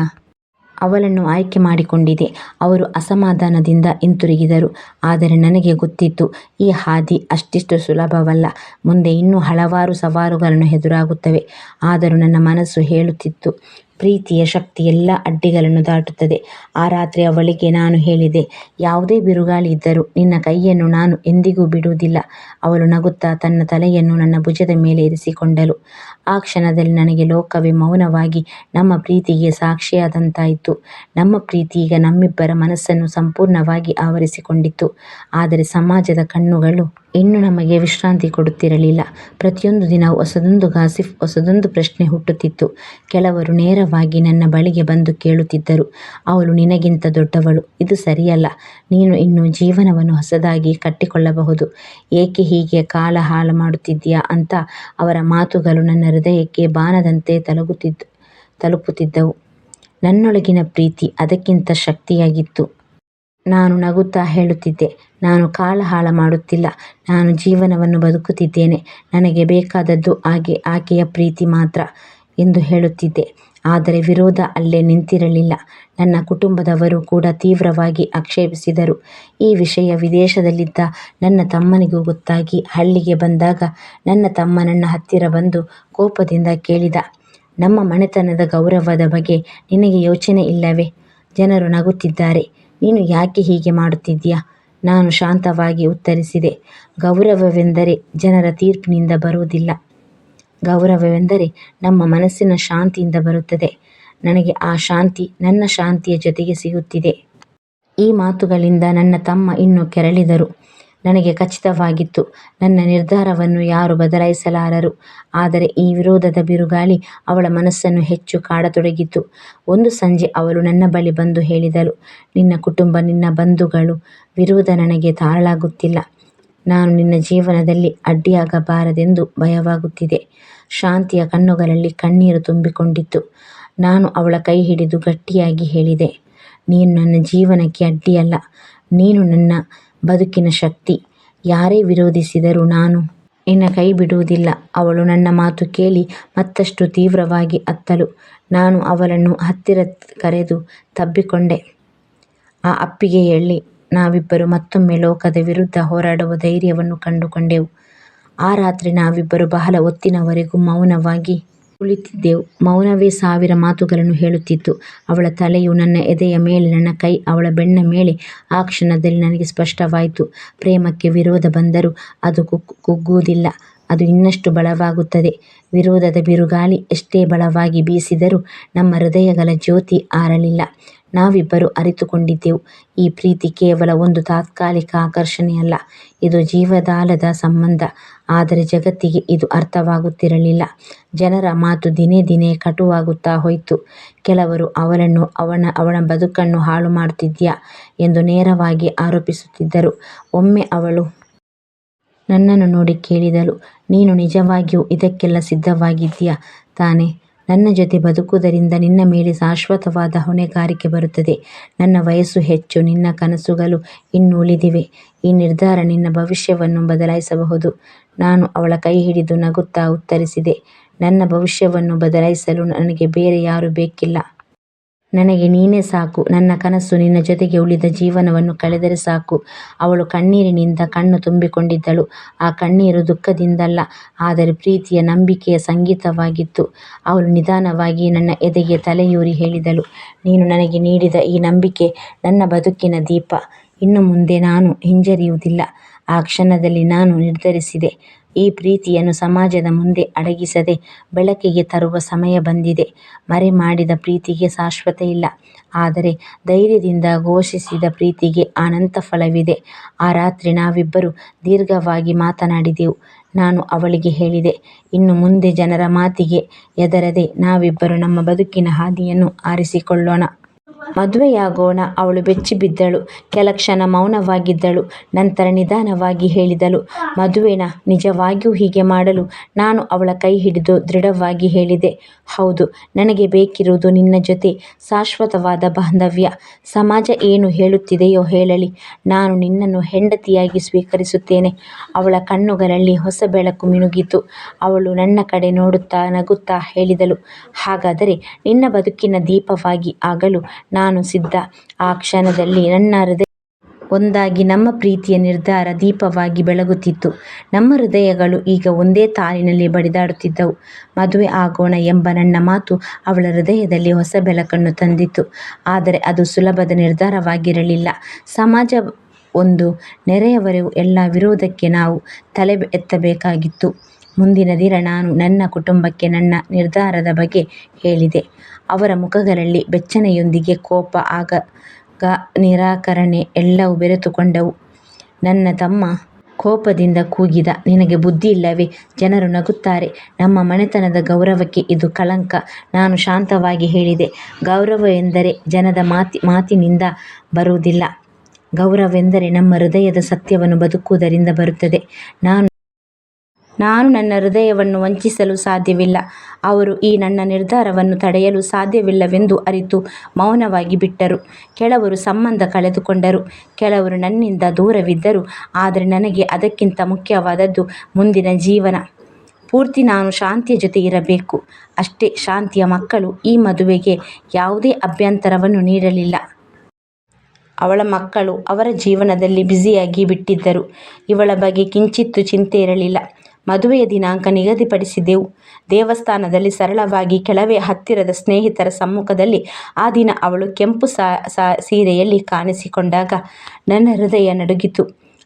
ಅವಳನ್ನು ಆಯ್ಕೆ ಮಾಡಿಕೊಂಡಿದೆ. ಅವರು ಅಸಮಾಧಾನದಿಂದ ಹಿಂತಿರುಗಿದರು. ಆದರೆ ನನಗೆ ಗೊತ್ತಿತ್ತು, ಈ ಹಾದಿ ಅಷ್ಟಿಷ್ಟು ಸುಲಭವಲ್ಲ. ಮುಂದೆ ಇನ್ನೂ ಹಲವಾರು ಸವಾಲುಗಳನ್ನು ಎದುರಾಗುತ್ತವೆ. ಆದರೂ ನನ್ನ ಮನಸ್ಸು ಹೇಳುತ್ತಿತ್ತು, ಪ್ರೀತಿಯ ಶಕ್ತಿ ಎಲ್ಲ ಅಡ್ಡಿಗಳನ್ನು ದಾಟುತ್ತದೆ. ಆ ರಾತ್ರಿ ಅವಳಿಗೆ ನಾನು ಹೇಳಿದೆ, ಯಾವುದೇ ಬಿರುಗಾಳಿ ಇದ್ದರೂ ನಿನ್ನ ಕೈಯನ್ನು ನಾನು ಎಂದಿಗೂ ಬಿಡುವುದಿಲ್ಲ. ಅವಳು ನಗುತ್ತಾ ತನ್ನ ತಲೆಯನ್ನು ನನ್ನ ಭುಜದ ಮೇಲೆ ಇರಿಸಿಕೊಂಡಳು. ಆ ಕ್ಷಣದಲ್ಲಿ ನನಗೆ ಲೋಕವೇ ಮೌನವಾಗಿ ನಮ್ಮ ಪ್ರೀತಿಗೆ ಸಾಕ್ಷಿಯಾದಂತಾಯಿತು. ನಮ್ಮ ಪ್ರೀತಿ ಈಗ ನಮ್ಮಿಬ್ಬರ ಮನಸ್ಸನ್ನು ಸಂಪೂರ್ಣವಾಗಿ ಆವರಿಸಿಕೊಂಡಿತ್ತು. ಆದರೆ ಸಮಾಜದ ಕಣ್ಣುಗಳು ಇನ್ನೂ ನಮಗೆ ವಿಶ್ರಾಂತಿ ಕೊಡುತ್ತಿರಲಿಲ್ಲ. ಪ್ರತಿಯೊಂದು ದಿನವೂ ಹೊಸದೊಂದು ಗಾಸಿಪ್, ಹೊಸದೊಂದು ಪ್ರಶ್ನೆ ಹುಟ್ಟುತ್ತಿತ್ತು. ಕೆಲವರು ನೇರವಾಗಿ ನನ್ನ ಬಳಿಗೆ ಬಂದು ಕೇಳುತ್ತಿದ್ದರು, ಅವಳು ನಿನಗಿಂತ ದೊಡ್ಡವಳು, ಇದು ಸರಿಯಲ್ಲ. ನೀನು ಇನ್ನೂ ಜೀವನವನ್ನು ಹೊಸದಾಗಿ ಕಟ್ಟಿಕೊಳ್ಳಬಹುದು. ಏಕೆ ಹೀಗೆ ಕಾಲ ಹಾಳು ಮಾಡುತ್ತಿದ್ದೀಯಾ ಅಂತ ಅವರ ಮಾತುಗಳು ನನ್ನ ಹೃದಯಕ್ಕೆ ಬಾಣದಂತೆ ತಲುಪುತ್ತಿದ್ದವು. ನನ್ನೊಳಗಿನ ಪ್ರೀತಿ ಅದಕ್ಕಿಂತ ಶಕ್ತಿಯಾಗಿತ್ತು. ನಾನು ನಗುತ್ತಾ ಹೇಳುತ್ತಿದ್ದೆ, ನಾನು ಕಾಲ ಹಾಳು ಮಾಡುತ್ತಿಲ್ಲ. ನಾನು ಜೀವನವನ್ನು ಬದುಕುತ್ತಿದ್ದೇನೆ. ನನಗೆ ಬೇಕಾದದ್ದು ಆಕೆಯ ಪ್ರೀತಿ ಮಾತ್ರ ಎಂದು ಹೇಳುತ್ತಿದ್ದೆ. ಆದರೆ ವಿರೋಧ ಅಲ್ಲೇ ನಿಂತಿರಲಿಲ್ಲ. ನನ್ನ ಕುಟುಂಬದವರು ಕೂಡ ತೀವ್ರವಾಗಿ ಆಕ್ಷೇಪಿಸಿದರು. ಈ ವಿಷಯ ವಿದೇಶದಲ್ಲಿದ್ದ ನನ್ನ ತಮ್ಮನಿಗೂ ಗೊತ್ತಾಗಿ ಹಳ್ಳಿಗೆ ಬಂದಾಗ ನನ್ನ ತಮ್ಮ ನನ್ನ ಹತ್ತಿರ ಬಂದು ಕೋಪದಿಂದ ಕೇಳಿದ, ನಮ್ಮ ಮನೆತನದ ಗೌರವದ ಬಗ್ಗೆ ನಿನಗೆ ಯೋಚನೆ ಇಲ್ಲವೇ? ಜನರು ನಗುತ್ತಿದ್ದಾರೆ, ನೀನು ಯಾಕೆ ಹೀಗೆ ಮಾಡುತ್ತಿದ್ದೀಯಾ? ನಾನು ಶಾಂತವಾಗಿ ಉತ್ತರಿಸಿದೆ, ಗೌರವವೆಂದರೆ ಜನರ ತೀರ್ಪಿನಿಂದ ಬರುವುದಿಲ್ಲ. ಗೌರವವೆಂದರೆ ನಮ್ಮ ಮನಸ್ಸಿನ ಶಾಂತಿಯಿಂದ ಬರುತ್ತದೆ. ನನಗೆ ಆ ಶಾಂತಿ ನನ್ನ ಶಾಂತಿಯ ಜೊತೆಗೆ ಸಿಗುತ್ತಿದೆ. ಈ ಮಾತುಗಳಿಂದ ನನ್ನ ತಮ್ಮ ಇನ್ನೂ ಕೆರಳಿದರು. ನನಗೆ ಖಚಿತವಾಗಿತ್ತು, ನನ್ನ ನಿರ್ಧಾರವನ್ನು ಯಾರೂ ಬದಲಾಯಿಸಲಾರರು. ಆದರೆ ಈ ವಿರೋಧದ ಬಿರುಗಾಳಿ ಅವಳ ಮನಸ್ಸನ್ನು ಹೆಚ್ಚು ಕಾಡತೊಡಗಿತು. ಒಂದು ಸಂಜೆ ಅವಳು ನನ್ನ ಬಳಿ ಬಂದು ಹೇಳಿದಳು, ನಿನ್ನ ಕುಟುಂಬ, ನಿನ್ನ ಬಂಧುಗಳು ವಿರೋಧ ನನಗೆ ತಾಳಲಾಗುತ್ತಿಲ್ಲ. ನಾನು ನಿನ್ನ ಜೀವನದಲ್ಲಿ ಅಡ್ಡಿಯಾಗಬಾರದೆಂದು ಭಯವಾಗುತ್ತಿದೆ. ಶಾಂತಿಯ ಕಣ್ಣುಗಳಲ್ಲಿ ಕಣ್ಣೀರು ತುಂಬಿಕೊಂಡಿತ್ತು. ನಾನು ಅವಳ ಕೈ ಹಿಡಿದು ಗಟ್ಟಿಯಾಗಿ ಹೇಳಿದೆ, ನೀನು ನನ್ನ ಜೀವನಕ್ಕೆ ಅಡ್ಡಿಯಲ್ಲ, ನೀನು ನನ್ನ ಬದುಕಿನ ಶಕ್ತಿ. ಯಾರೇ ವಿರೋಧಿಸಿದರೂ ನಾನು ನಿನ್ನ ಕೈ ಬಿಡುವುದಿಲ್ಲ. ಅವಳು ನನ್ನ ಮಾತು ಕೇಳಿ ಮತ್ತಷ್ಟು ತೀವ್ರವಾಗಿ ಅತ್ತಳು. ನಾನು ಅವಳನ್ನು ಹತ್ತಿರ ಕರೆದು ತಬ್ಬಿಕೊಂಡೆ. ಆ ಅಪ್ಪಿಗೆಯಲ್ಲಿ ನಾವಿಬ್ಬರು ಮತ್ತೊಮ್ಮೆ ಲೋಕದ ವಿರುದ್ಧ ಹೋರಾಡುವ ಧೈರ್ಯವನ್ನು ಕಂಡುಕೊಂಡೆವು. ಆ ರಾತ್ರಿ ನಾವಿಬ್ಬರು ಬಹಳ ಹೊತ್ತಿನವರೆಗೂ ಮೌನವಾಗಿ ಕುಳಿತಿದ್ದೆವು. ಮೌನವೇ ಸಾವಿರ ಮಾತುಗಳನ್ನು ಹೇಳುತ್ತಿತ್ತು. ಅವಳ ತಲೆಯು ನನ್ನ ಎದೆಯ ಮೇಲೆ, ನನ್ನ ಕೈ ಅವಳ ಬೆನ್ನ ಮೇಲೆ. ಆ ಕ್ಷಣದಲ್ಲಿ ನನಗೆ ಸ್ಪಷ್ಟವಾಯಿತು, ಪ್ರೇಮಕ್ಕೆ ವಿರೋಧ ಬಂದರೂ ಅದು ಕುಗ್ಗುವುದಿಲ್ಲ, ಅದು ಇನ್ನಷ್ಟು ಬಲವಾಗುತ್ತದೆ. ವಿರೋಧದ ಬಿರುಗಾಳಿ ಎಷ್ಟೇ ಬಲವಾಗಿ ಬೀಸಿದರೂ ನಮ್ಮ ಹೃದಯಗಳ ಜ್ಯೋತಿ ಆರಲಿಲ್ಲ. ನಾವಿಬ್ಬರು ಅರಿತುಕೊಂಡಿದ್ದೆವು, ಈ ಪ್ರೀತಿ ಕೇವಲ ಒಂದು ತಾತ್ಕಾಲಿಕ ಆಕರ್ಷಣೆಯಲ್ಲ, ಇದು ಜೀವದಾಳದ ಸಂಬಂಧ. ಆದರೆ ಜಗತ್ತಿಗೆ ಇದು ಅರ್ಥವಾಗುತ್ತಿರಲಿಲ್ಲ. ಜನರ ಮಾತು ದಿನೇ ದಿನೇ ಕಟುವಾಗುತ್ತಾ ಹೋಯಿತು. ಕೆಲವರು ಅವಳನ್ನು, ಅವಳ ಬದುಕನ್ನು ಹಾಳು ಮಾಡುತ್ತಿದ್ದೀಯಾ ಎಂದು ನೇರವಾಗಿ ಆರೋಪಿಸುತ್ತಿದ್ದರು. ಒಮ್ಮೆ ಅವಳು ನನ್ನನ್ನು ನೋಡಿ ಕೇಳಿದಳು, ನೀನು ನಿಜವಾಗಿಯೂ ಇದಕ್ಕೆಲ್ಲ ಸಿದ್ಧವಾಗಿದ್ದೀಯಾ ತಾನೇ? ನನ್ನ ಜೊತೆ ಬದುಕುವುದರಿಂದ ನಿನ್ನ ಮೇಲೆ ಶಾಶ್ವತವಾದ ಹೊಣೆಗಾರಿಕೆ ಬರುತ್ತದೆ. ನನ್ನ ವಯಸ್ಸು ಹೆಚ್ಚು, ನಿನ್ನ ಕನಸುಗಳು ಇನ್ನೂ ಉಳಿದಿವೆ. ಈ ನಿರ್ಧಾರ ನಿನ್ನ ಭವಿಷ್ಯವನ್ನು ಬದಲಾಯಿಸಬಹುದು. ನಾನು ಅವಳ ಕೈ ಹಿಡಿದು ನಗುತ್ತಾ ಉತ್ತರಿಸಿದೆ, ನನ್ನ ಭವಿಷ್ಯವನ್ನು ಬದಲಾಯಿಸಲು ನನಗೆ ಬೇರೆ ಯಾರೂ ಬೇಕಿಲ್ಲ. ನನಗೆ ನೀನೇ ಸಾಕು. ನನ್ನ ಕನಸು ನಿನ್ನ ಜೊತೆಗೆ ಉಳಿದ ಜೀವನವನ್ನು ಕಳೆದರೆ ಸಾಕು. ಅವಳು ಕಣ್ಣೀರಿನಿಂದ ಕಣ್ಣು ತುಂಬಿಕೊಂಡಿದ್ದಳು. ಆ ಕಣ್ಣೀರು ದುಃಖದಿಂದಲ್ಲ, ಆದರೆ ಪ್ರೀತಿಯ, ನಂಬಿಕೆಯ ಸಂಗೀತವಾಗಿತ್ತು. ಅವಳು ನಿಧಾನವಾಗಿ ನನ್ನ ಎದೆಗೆ ತಲೆಯೂರಿ ಹೇಳಿದಳು, ನೀನು ನನಗೆ ನೀಡಿದ ಈ ನಂಬಿಕೆ ನನ್ನ ಬದುಕಿನ ದೀಪ. ಇನ್ನು ಮುಂದೆ ನಾನು ಹಿಂಜರಿಯುವುದಿಲ್ಲ. ಆ ಕ್ಷಣದಲ್ಲಿ ನಾನು ನಿರ್ಧರಿಸಿದೆ, ಈ ಪ್ರೀತಿಯನ್ನು ಸಮಾಜದ ಮುಂದೆ ಅಡಗಿಸದೆ ಬೆಳಕಿಗೆ ತರುವ ಸಮಯ ಬಂದಿದೆ. ಮರೆಮಾಡಿದ ಪ್ರೀತಿಗೆ ಶಾಶ್ವತ ಇಲ್ಲ, ಆದರೆ ಧೈರ್ಯದಿಂದ ಘೋಷಿಸಿದ ಪ್ರೀತಿಗೆ ಅನಂತ ಫಲವಿದೆ. ಆ ರಾತ್ರಿ ನಾವಿಬ್ಬರು ದೀರ್ಘವಾಗಿ ಮಾತನಾಡಿದೆವು. ನಾನು ಅವಳಿಗೆ ಹೇಳಿದೆ, ಇನ್ನು ಮುಂದೆ ಜನರ ಮಾತಿಗೆ ಹೆದರದೆ ನಾವಿಬ್ಬರು ನಮ್ಮ ಬದುಕಿನ ಹಾದಿಯನ್ನು ಆರಿಸಿಕೊಳ್ಳೋಣ. ಮದುವೆಯಾಗೋಣ. ಅವಳು ಬೆಚ್ಚಿಬಿದ್ದಳು. ಕೆಲ ಕ್ಷಣ ಮೌನವಾಗಿದ್ದಳು. ನಂತರ ನಿಧಾನವಾಗಿ ಹೇಳಿದಳು, ಮದುವೆನಾ? ನಿಜವಾಗಿಯೂ ಹೀಗೆ ಮಾಡಲು? ನಾನು ಅವಳ ಕೈ ಹಿಡಿದು ದೃಢವಾಗಿ ಹೇಳಿದೆ, ಹೌದು. ನನಗೆ ಬೇಕಿರುವುದು ನಿನ್ನ ಜೊತೆ ಶಾಶ್ವತವಾದ ಬಾಂಧವ್ಯ. ಸಮಾಜ ಏನು ಹೇಳುತ್ತಿದೆಯೋ ಹೇಳಲಿ, ನಾನು ನಿನ್ನನ್ನು ಹೆಂಡತಿಯಾಗಿ ಸ್ವೀಕರಿಸುತ್ತೇನೆ. ಅವಳ ಕಣ್ಣುಗಳಲ್ಲಿ ಹೊಸ ಬೆಳಕು ಮಿನುಗಿತು. ಅವಳು ನನ್ನ ಕಡೆ ನೋಡುತ್ತಾ ನಗುತ್ತಾ ಹೇಳಿದಳು, ಹಾಗಾದರೆ ನಿನ್ನ ಬದುಕಿನ ದೀಪವಾಗಿ ಆಗಲು ನಾನು ಸಿದ್ಧ. ಆ ಕ್ಷಣದಲ್ಲಿ ನನ್ನ ಹೃದಯ ಒಂದಾಗಿ ನಮ್ಮ ಪ್ರೀತಿಯ ನಿರ್ಧಾರ ದೀಪವಾಗಿ ಬೆಳಗುತ್ತಿತ್ತು. ನಮ್ಮ ಹೃದಯಗಳು ಈಗ ಒಂದೇ ತಾಲಿನಲ್ಲಿ ಬಡಿದಾಡುತ್ತಿದ್ದವು. ಮದುವೆ ಆಗೋಣ ಎಂಬ ನನ್ನ ಮಾತು ಅವಳ ಹೃದಯದಲ್ಲಿ ಹೊಸ ಬೆಳಕನ್ನು ತಂದಿತು. ಆದರೆ ಅದು ಸುಲಭದ ನಿರ್ಧಾರವಾಗಿರಲಿಲ್ಲ. ಸಮಾಜ ಒಂದು ನೆರೆಯವರೆಗೂ ಎಲ್ಲ ವಿರೋಧಕ್ಕೆ ನಾವು ತಲೆ ಎತ್ತಬೇಕಾಗಿತ್ತು. ಮುಂದಿನ ದಿನ ನಾನು ನನ್ನ ಕುಟುಂಬಕ್ಕೆ ನನ್ನ ನಿರ್ಧಾರದ ಬಗ್ಗೆ ಹೇಳಿದೆ. ಅವರ ಮುಖಗಳಲ್ಲಿ ಬೆಚ್ಚನೆಯೊಂದಿಗೆ ಕೋಪ, ಆಗ ನಿರಾಕರಣೆ ಎಲ್ಲವೂ ಬೆರೆತುಕೊಂಡವು. ನನ್ನ ತಮ್ಮ ಕೋಪದಿಂದ ಕೂಗಿದ, ನಿನಗೆ ಬುದ್ಧಿ ಇಲ್ಲವೇ? ಜನರು ನಗುತ್ತಾರೆ. ನಮ್ಮ ಮನೆತನದ ಗೌರವಕ್ಕೆ ಇದು ಕಳಂಕ. ನಾನು ಶಾಂತವಾಗಿ ಹೇಳಿದೆ, ಗೌರವವೆಂದರೆ ಜನದ ಮಾತಿನಿಂದ ಬರುವುದಿಲ್ಲ. ಗೌರವವೆಂದರೆ ನಮ್ಮ ಹೃದಯದ ಸತ್ಯವನ್ನು ಬದುಕುವುದರಿಂದ ಬರುತ್ತದೆ. ನಾನು ನನ್ನ ಹೃದಯವನ್ನು ವಂಚಿಸಲು ಸಾಧ್ಯವಿಲ್ಲ. ಅವರು ಈ ನನ್ನ ನಿರ್ಧಾರವನ್ನು ತಡೆಯಲು ಸಾಧ್ಯವಿಲ್ಲವೆಂದು ಅರಿತು ಮೌನವಾಗಿ ಬಿಟ್ಟರು. ಕೆಲವರು ಸಂಬಂಧ ಕಳೆದುಕೊಂಡರು, ಕೆಲವರು ನನ್ನಿಂದ ದೂರವಿದ್ದರು. ಆದರೆ ನನಗೆ ಅದಕ್ಕಿಂತ ಮುಖ್ಯವಾದದ್ದು ಮುಂದಿನ ಜೀವನ ಪೂರ್ತಿ ನಾನು ಶಾಂತಿಯ ಜೊತೆ ಇರಬೇಕು ಅಷ್ಟೇ. ಶಾಂತಿಯ ಮಕ್ಕಳು ಈ ಮದುವೆಗೆ ಯಾವುದೇ ಅಭ್ಯಂತರವನ್ನು ನೀಡಲಿಲ್ಲ. ಅವಳ ಮಕ್ಕಳು ಅವರ ಜೀವನದಲ್ಲಿ ಬ್ಯುಸಿಯಾಗಿ ಬಿಟ್ಟಿದ್ದರು. ಇವಳ ಬಗ್ಗೆ ಕಿಂಚಿತ್ತೂ ಚಿಂತೆ ಇರಲಿಲ್ಲ. ಮದುವೆಯ ದಿನಾಂಕ ನಿಗದಿಪಡಿಸಿದೆವು. ದೇವಸ್ಥಾನದಲ್ಲಿ ಸರಳವಾಗಿ ಕೆಲವೇ ಹತ್ತಿರದ ಸ್ನೇಹಿತರ ಸಮ್ಮುಖದಲ್ಲಿ ಆ ದಿನ ಅವಳು ಕೆಂಪು ಸೀರೆಯಲ್ಲಿ ಕಾಣಿಸಿಕೊಂಡಾಗ ನನ್ನ ಹೃದಯ ನಡುಗಿತು.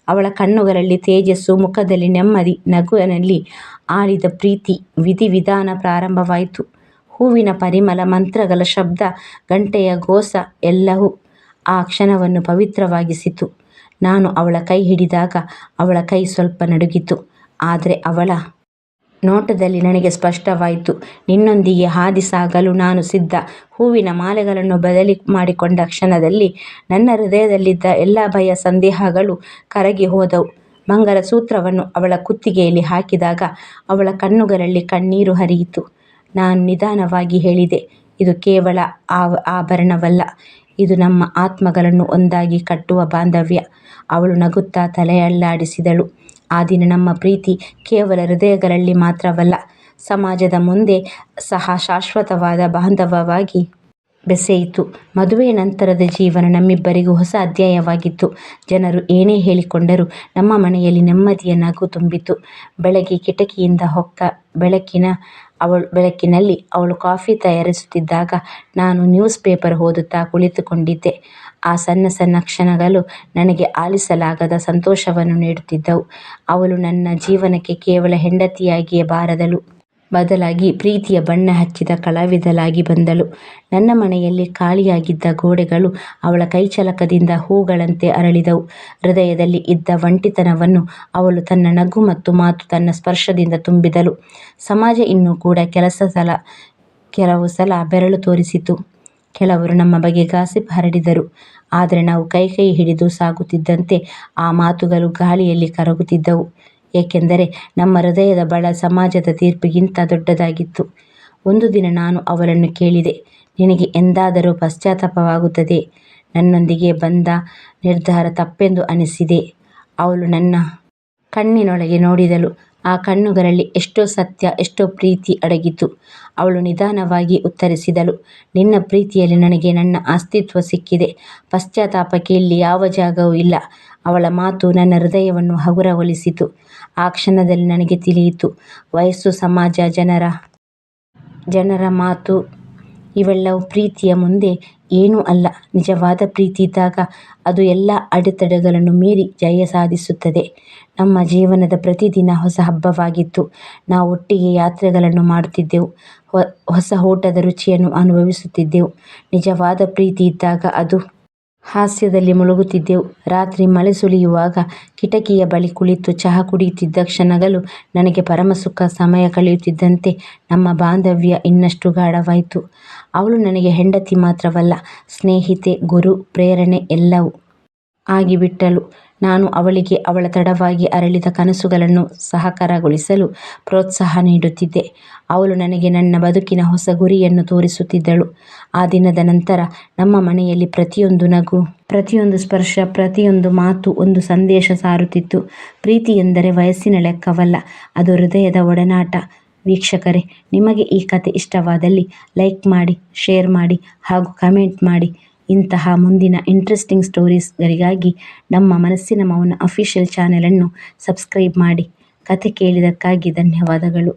ಅವಳ ಕಣ್ಣುಗಳಲ್ಲಿ ತೇಜಸ್ಸು, ಮುಖದಲ್ಲಿ ನೆಮ್ಮದಿ, ನಗುವಿನಲ್ಲಿ ಆಳಿದ ಪ್ರೀತಿ. ವಿಧಿವಿಧಾನ ಪ್ರಾರಂಭವಾಯಿತು. ಹೂವಿನ ಪರಿಮಳ, ಮಂತ್ರಗಳ ಶಬ್ದ, ಗಂಟೆಯ ಘೋಷ ಎಲ್ಲವೂ ಆ ಕ್ಷಣವನ್ನು ಪವಿತ್ರವಾಗಿಸಿತು. ನಾನು ಅವಳ ಕೈ ಹಿಡಿದಾಗ ಅವಳ ಕೈ ಸ್ವಲ್ಪ ನಡುಗಿತು. ಆದರೆ ಅವಳ ನೋಟದಲ್ಲಿ ನನಗೆ ಸ್ಪಷ್ಟವಾಯಿತು, ನಿನ್ನೊಂದಿಗೆ ಹಾದಿ ಸಾಗಲು ನಾನು ಸಿದ್ಧ. ಹೂವಿನ ಮಾಲೆಗಳನ್ನು ಬದಲಿ ಮಾಡಿಕೊಂಡ ಕ್ಷಣದಲ್ಲಿ ನನ್ನ ಹೃದಯದಲ್ಲಿದ್ದ ಎಲ್ಲ ಭಯ, ಸಂದೇಹಗಳು ಕರಗಿ ಹೋದವು. ಮಂಗಲಸೂತ್ರವನ್ನು ಅವಳ ಕುತ್ತಿಗೆಯಲ್ಲಿ ಹಾಕಿದಾಗ ಅವಳ ಕಣ್ಣುಗಳಲ್ಲಿ ಕಣ್ಣೀರು ಹರಿಯಿತು. ನಾನು ನಿಧಾನವಾಗಿ ಹೇಳಿದೆ, ಇದು ಕೇವಲ ಆಭರಣವಲ್ಲ, ಇದು ನಮ್ಮ ಆತ್ಮಗಳನ್ನು ಒಂದಾಗಿ ಕಟ್ಟುವ ಬಾಂಧವ್ಯ. ಅವಳು ನಗುತ್ತಾ ತಲೆಯಲ್ಲಾಡಿಸಿದಳು. ಆ ದಿನ ನಮ್ಮ ಪ್ರೀತಿ ಕೇವಲ ಹೃದಯಗಳಲ್ಲಿ ಮಾತ್ರವಲ್ಲ, ಸಮಾಜದ ಮುಂದೆ ಸಹ ಶಾಶ್ವತವಾದ ಬಾಂಧವ್ಯವಾಗಿ ಬೆಸೆಯಿತು. ಮದುವೆಯ ನಂತರದ ಜೀವನ ನಮ್ಮಿಬ್ಬರಿಗೂ ಹೊಸ ಅಧ್ಯಾಯವಾಗಿತ್ತು. ಜನರು ಏನೇ ಹೇಳಿಕೊಂಡರೂ ನಮ್ಮ ಮನೆಯಲ್ಲಿ ನೆಮ್ಮದಿಯ ನಗು ತುಂಬಿತು. ಬೆಳಗ್ಗೆ ಕಿಟಕಿಯಿಂದ ಹೊಕ್ಕ ಬೆಳಕಿನಲ್ಲಿ ಅವಳು ಕಾಫಿ ತಯಾರಿಸುತ್ತಿದ್ದಾಗ ನಾನು ನ್ಯೂಸ್ ಪೇಪರ್ ಓದುತ್ತಾ ಕುಳಿತುಕೊಂಡಿದ್ದೆ. ಆ ಸಣ್ಣ ಸಣ್ಣ ಕ್ಷಣಗಳು ನನಗೆ ಆಲಿಸಲಾಗದ ಸಂತೋಷವನ್ನು ನೀಡುತ್ತಿದ್ದವು. ಅವಳು ನನ್ನ ಜೀವನಕ್ಕೆ ಕೇವಲ ಹೆಂಡತಿಯಾಗಿಯೇ ಬಾರದಳು, ಬದಲಾಗಿ ಪ್ರೀತಿಯ ಬಣ್ಣ ಹಚ್ಚಿದ ಕಲಾವಿದಳಾಗಿ ಬಂದಳು. ನನ್ನ ಮನೆಯಲ್ಲಿ ಖಾಲಿಯಾಗಿದ್ದ ಗೋಡೆಗಳು ಅವಳ ಕೈಚಳಕದಿಂದ ಹೂಗಳಂತೆ ಅರಳಿದವು. ಹೃದಯದಲ್ಲಿ ಇದ್ದ ಒಂಟಿತನವನ್ನು ಅವಳು ತನ್ನ ನಗು ಮತ್ತು ಮಾತು, ತನ್ನ ಸ್ಪರ್ಶದಿಂದ ತುಂಬಿದಳು. ಸಮಾಜ ಇನ್ನೂ ಕೂಡ ಕೆಲವು ಸಲ ಬೆರಳು ತೋರಿಸಿತು. ಕೆಲವರು ನಮ್ಮ ಬಗ್ಗೆ ಗಾಸಿಪ್ ಹರಡಿದರು. ಆದರೆ ನಾವು ಕೈ ಹಿಡಿದು ಸಾಗುತ್ತಿದ್ದಂತೆ ಆ ಮಾತುಗಳು ಗಾಳಿಯಲ್ಲಿ ಕರಗುತ್ತಿದ್ದವು. ಏಕೆಂದರೆ ನಮ್ಮ ಹೃದಯದ ಬಳ ಸಮಾಜದ ತೀರ್ಪಿಗಿಂತ ದೊಡ್ಡದಾಗಿತ್ತು. ಒಂದು ದಿನ ನಾನು ಅವಳನ್ನು ಕೇಳಿದೆ, ನಿನಗೆ ಎಂದಾದರೂ ಪಶ್ಚಾತ್ತಾಪವಾಗುತ್ತದೆ? ನನ್ನೊಂದಿಗೆ ಬಂದ ನಿರ್ಧಾರ ತಪ್ಪೆಂದು ಅನಿಸಿದೆ? ಅವಳು ನನ್ನ ಕಣ್ಣಿನೊಳಗೆ ನೋಡಿದಳು. ಆ ಕಣ್ಣುಗಳಲ್ಲಿ ಎಷ್ಟೋ ಸತ್ಯ, ಎಷ್ಟೋ ಪ್ರೀತಿ ಅಡಗಿತು. ಅವಳು ನಿಧಾನವಾಗಿ ಉತ್ತರಿಸಿದಳು, ನಿನ್ನ ಪ್ರೀತಿಯಲ್ಲಿ ನನಗೆ ನನ್ನ ಅಸ್ತಿತ್ವ ಸಿಕ್ಕಿದೆ. ಪಶ್ಚಾತ್ತಾಪಕ್ಕೆ ಇಲ್ಲಿ ಯಾವ ಜಾಗವೂ ಇಲ್ಲ. ಅವಳ ಮಾತು ನನ್ನ ಹೃದಯವನ್ನು ಹಗುರಗೊಳಿಸಿತು. ಆ ಕ್ಷಣದಲ್ಲಿ ನನಗೆ ತಿಳಿಯಿತು, ವಯಸ್ಸು, ಸಮಾಜ, ಜನರ ಮಾತು ಇವೆಲ್ಲವೂ ಪ್ರೀತಿಯ ಮುಂದೆ ಏನೂ ಅಲ್ಲ. ನಿಜವಾದ ಪ್ರೀತಿ ಇದ್ದಾಗ ಅದು ಎಲ್ಲ ಅಡೆತಡೆಗಳನ್ನು ಮೀರಿ ಜಯ ಸಾಧಿಸುತ್ತದೆ. ನಮ್ಮ ಜೀವನದ ಪ್ರತಿದಿನ ಹೊಸ ಹಬ್ಬವಾಗಿತ್ತು. ನಾವು ಒಟ್ಟಿಗೆ ಯಾತ್ರೆಗಳನ್ನು ಮಾಡುತ್ತಿದ್ದೆವು, ಹೊಸ ಊಟದ ರುಚಿಯನ್ನು ಅನುಭವಿಸುತ್ತಿದ್ದೆವು. ನಿಜವಾದ ಪ್ರೀತಿ ಇದ್ದಾಗ ಅದು ಹಾಸ್ಯದಲ್ಲಿ ಮುಳುಗುತ್ತಿದ್ದೆವು. ರಾತ್ರಿ ಮಳೆ ಸುರಿಯುವಾಗ ಕಿಟಕಿಯ ಬಳಿ ಕುಳಿತು ಚಹಾ ಕುಡಿಯುತ್ತಿದ್ದ ಕ್ಷಣಗಳು ನನಗೆ ಪರಮಸುಖ. ಸಮಯ ಕಳೆಯುತ್ತಿದ್ದಂತೆ ನಮ್ಮ ಬಾಂಧವ್ಯ ಇನ್ನಷ್ಟು ಗಾಢವಾಯಿತು. ಅವಳು ನನಗೆ ಹೆಂಡತಿ ಮಾತ್ರವಲ್ಲ, ಸ್ನೇಹಿತೆ, ಗುರು, ಪ್ರೇರಣೆ ಎಲ್ಲವೂ ಆಗಿಬಿಟ್ಟಳು. ನಾನು ಅವಳಿಗೆ ಅವಳ ತಡವಾಗಿ ಅರಳಿದ ಕನಸುಗಳನ್ನು ಸಾಕಾರಗೊಳಿಸಲು ಪ್ರೋತ್ಸಾಹ ನೀಡುತ್ತಿದ್ದೆ. ಅವಳು ನನಗೆ ನನ್ನ ಬದುಕಿನ ಹೊಸ ಗುರಿಯನ್ನು ತೋರಿಸುತ್ತಿದ್ದಳು. ಆ ದಿನದ ನಂತರ ನಮ್ಮ ಮನೆಯಲ್ಲಿ ಪ್ರತಿಯೊಂದು ನಗು, ಪ್ರತಿಯೊಂದು ಸ್ಪರ್ಶ, ಪ್ರತಿಯೊಂದು ಮಾತು ಒಂದು ಸಂದೇಶ ಸಾರುತ್ತಿತ್ತು. ಪ್ರೀತಿ ಎಂದರೆ ವಯಸ್ಸಿನ ಲೆಕ್ಕವಲ್ಲ, ಅದು ಹೃದಯದ ಒಡನಾಟ. ವೀಕ್ಷಕರೇ, ನಿಮಗೆ ಈ ಕತೆ ಇಷ್ಟವಾದಲ್ಲಿ ಲೈಕ್ ಮಾಡಿ, ಶೇರ್ ಮಾಡಿ ಹಾಗೂ ಕಮೆಂಟ್ ಮಾಡಿ. ಇಂತಹ ಮುಂದಿನ ಇಂಟ್ರೆಸ್ಟಿಂಗ್ ಸ್ಟೋರೀಸ್ಗಳಿಗಾಗಿ ನಮ್ಮ ಮನಸ್ಸಿನ ಮೌನ ಅಫಿಷಿಯಲ್ ಚಾನೆಲನ್ನು ಸಬ್ಸ್ಕ್ರೈಬ್ ಮಾಡಿ. ಕತೆ ಕೇಳಿದ್ದಕ್ಕಾಗಿ ಧನ್ಯವಾದಗಳು.